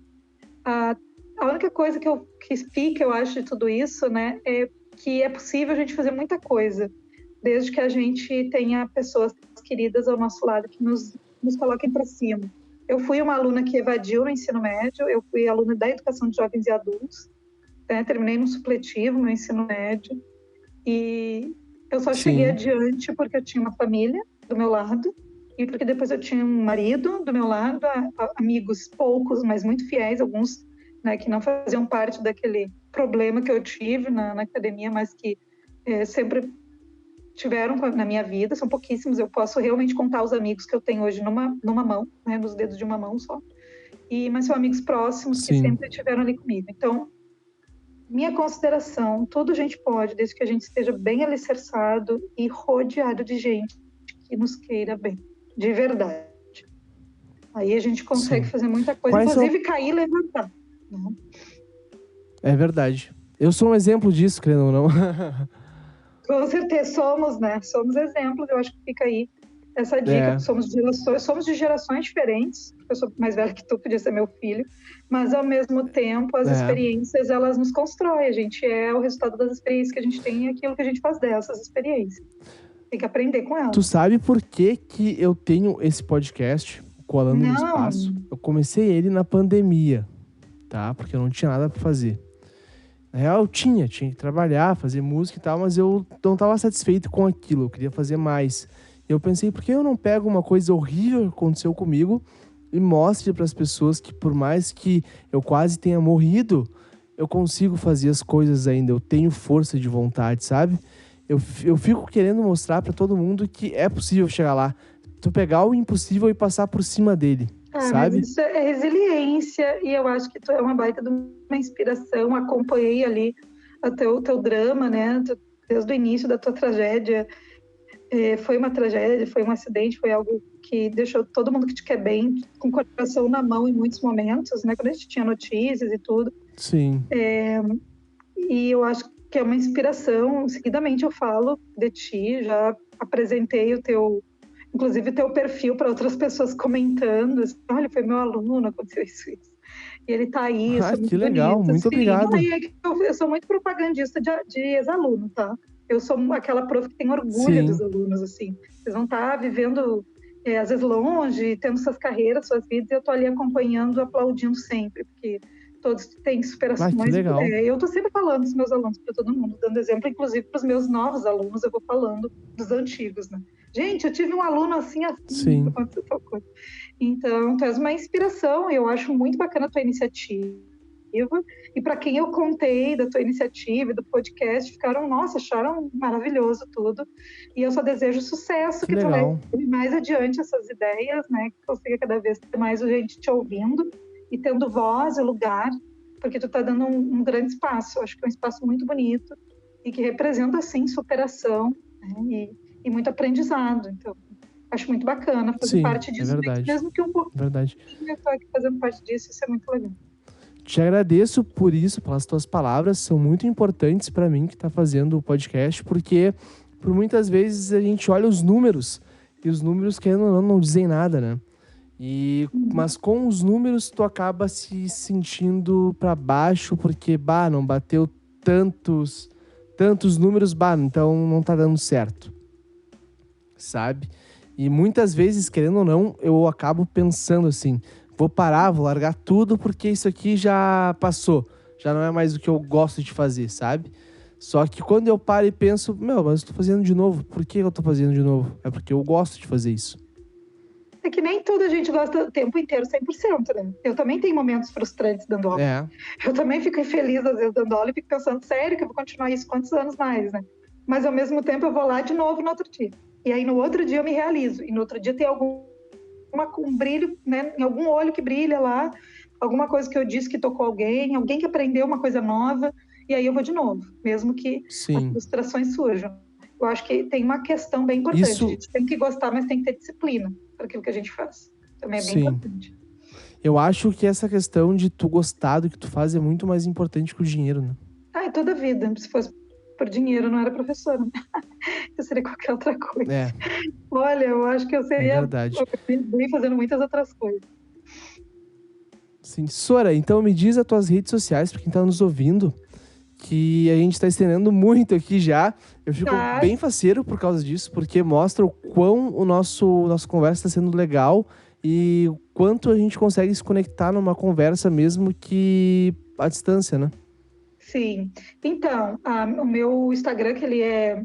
A única coisa que fica, eu acho, de tudo isso, né, é que é possível a gente fazer muita coisa, desde que a gente tenha pessoas queridas ao nosso lado que nos coloquem para cima. Eu fui uma aluna que evadiu no ensino médio, eu fui aluna da educação de jovens e adultos, né, terminei no supletivo no ensino médio, e eu só cheguei adiante porque eu tinha uma família do meu lado, e porque depois eu tinha um marido do meu lado, amigos poucos, mas muito fiéis, alguns, né, que não faziam parte daquele problema que eu tive na academia, mas que sempre tiveram na minha vida, são pouquíssimos, eu posso realmente contar os amigos que eu tenho hoje numa mão, né, nos dedos de uma mão só, mas são amigos próximos que sempre estiveram ali comigo. Então, minha consideração, tudo a gente pode, desde que a gente esteja bem alicerçado e rodeado de gente que nos queira bem, de verdade. Aí a gente consegue fazer muita coisa, inclusive cair e levantar. Né? É verdade. Eu sou um exemplo disso, querendo ou não. Com certeza, somos, né? Somos exemplos, eu acho que fica aí essa dica. Somos de gerações diferentes. Eu sou mais velha que tu, podia ser meu filho. Mas, ao mesmo tempo, as experiências, elas nos constroem. A gente é o resultado das experiências que a gente tem e aquilo que a gente faz dessas experiências. Tem que aprender com elas. Tu sabe por que eu tenho esse podcast, Colando no Espaço? Eu comecei ele na pandemia, tá? Porque eu não tinha nada pra fazer. Na real, eu tinha que trabalhar, fazer música e tal, mas eu não estava satisfeito com aquilo, eu queria fazer mais. Eu pensei, por que eu não pego uma coisa horrível que aconteceu comigo e mostre para as pessoas que, por mais que eu quase tenha morrido, eu consigo fazer as coisas ainda, eu tenho força de vontade, sabe? Eu fico querendo mostrar para todo mundo que é possível chegar lá. Tu pegar o impossível e passar por cima dele. Sabe? Mas isso é resiliência, e eu acho que tu é uma baita de uma inspiração. Acompanhei ali o teu drama, né? Desde o início da tua tragédia. Foi uma tragédia, foi um acidente, foi algo que deixou todo mundo que te quer bem com o coração na mão em muitos momentos, né? Quando a gente tinha notícias e tudo. Sim. E eu acho que é uma inspiração. Seguidamente eu falo de ti, já apresentei inclusive teu perfil para outras pessoas comentando, assim, olha, foi meu aluno, aconteceu isso. E ele tá aí, isso é muito que legal, bonito, muito obrigado. Eu sou muito propagandista de ex-aluno, tá? Eu sou aquela prof que tem orgulho dos alunos, assim. Eles vão estar vivendo, às vezes longe, tendo suas carreiras, suas vidas, e eu tô ali acompanhando, aplaudindo sempre, porque todos têm superações. Que legal. Eu tô sempre falando dos meus alunos para todo mundo, dando exemplo, inclusive para os meus novos alunos, eu vou falando dos antigos, né? Gente, eu tive um aluno assim, aconteceu tal coisa. Então, tu és uma inspiração, e eu acho muito bacana a tua iniciativa. E para quem eu contei da tua iniciativa, do podcast, acharam maravilhoso tudo. E eu só desejo sucesso, que tu leve mais adiante essas ideias, né? Que consiga cada vez ter mais gente te ouvindo e tendo voz e lugar, porque tu tá dando um grande espaço. Eu acho que é um espaço muito bonito e que representa, sim, superação, né? E muito aprendizado. Então, acho muito bacana fazer parte disso, mesmo que um pouquinho. Verdade. Eu tô aqui fazendo parte disso, isso é muito legal. Te agradeço por isso, pelas tuas palavras, são muito importantes para mim que tá fazendo o podcast, porque por muitas vezes a gente olha os números, e os números, querendo ou não dizem nada, né? Mas com os números tu acaba se sentindo para baixo, porque, não bateu tantos números, então não tá dando certo. Sabe? E muitas vezes, querendo ou não, eu acabo pensando assim, vou parar, vou largar tudo, porque isso aqui já passou, já não é mais o que eu gosto de fazer, sabe? Só que quando eu paro e penso, mas eu tô fazendo de novo, por que eu tô fazendo de novo? É porque eu gosto de fazer isso. É que nem tudo a gente gosta o tempo inteiro, 100%, né? Eu também tenho momentos frustrantes dando aula. Eu também fico infeliz às vezes dando aula e fico pensando, sério que eu vou continuar isso quantos anos mais, né? Mas ao mesmo tempo eu vou lá de novo no outro dia. E aí no outro dia eu me realizo. E no outro dia tem um brilho, né, em algum olho que brilha lá, alguma coisa que eu disse que tocou alguém que aprendeu uma coisa nova, e aí eu vou de novo, mesmo que as Sim. frustrações surjam. Eu acho que tem uma questão bem importante. Isso... A gente tem que gostar, mas tem que ter disciplina para aquilo que a gente faz. Também é bem importante. Eu acho que essa questão de tu gostar do que tu faz é muito mais importante que o dinheiro, né? É toda a vida. Se fosse por dinheiro, eu não era professora. Eu seria qualquer outra coisa. É. Olha, eu acho que eu seria... É verdade. bem fazendo muitas outras coisas. Sim. Sora, então me diz as tuas redes sociais para quem tá nos ouvindo, que a gente tá estendendo muito aqui já. Eu fico bem faceiro por causa disso, porque mostra o quão nossa conversa tá sendo legal e o quanto a gente consegue se conectar numa conversa mesmo que à distância, né? Sim. Então, o meu Instagram, que ele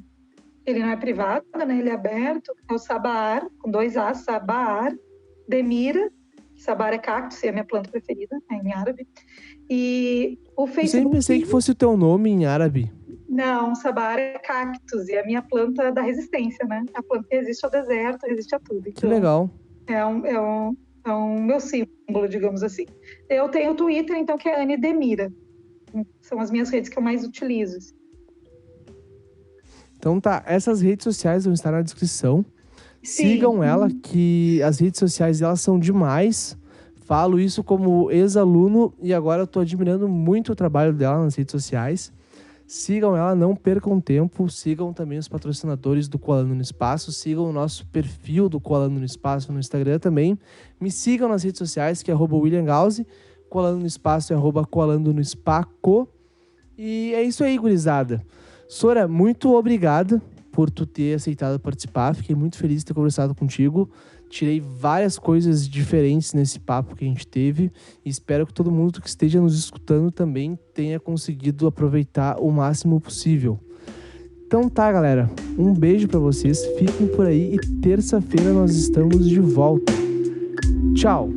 não é privado, né? Ele é aberto, é o Sabaar, com 2 As, Sabaar Demira. Sabaar é cactus, é a minha planta preferida, em árabe. E o Facebook... Eu sempre pensei que fosse o teu nome em árabe. Não, Sabaar é cactus, e é a minha planta da resistência, né? A planta que resiste ao deserto, resiste a tudo. Então, que legal. É um meu símbolo, digamos assim. Eu tenho o Twitter, então, que é Anne Demira. São as minhas redes que eu mais utilizo. Então tá, essas redes sociais vão estar na descrição. Sim. Sigam ela, que as redes sociais elas são demais. Falo isso como ex-aluno e agora eu tô admirando muito o trabalho dela nas redes sociais. Sigam ela, não percam tempo. Sigam também os patrocinadores do Coalando no Espaço. Sigam o nosso perfil do Coalando no Espaço no Instagram também. Me sigam nas redes sociais, que é @WilliamGause. Coalando no Espaço é @Coalando no Spaco. E é isso aí, gurizada. Sora, muito obrigado por tu ter aceitado participar. Fiquei muito feliz de ter conversado contigo. Tirei várias coisas diferentes nesse papo que a gente teve. E espero que todo mundo que esteja nos escutando também tenha conseguido aproveitar o máximo possível. Então tá, galera. Um beijo pra vocês. Fiquem por aí e terça-feira nós estamos de volta. Tchau!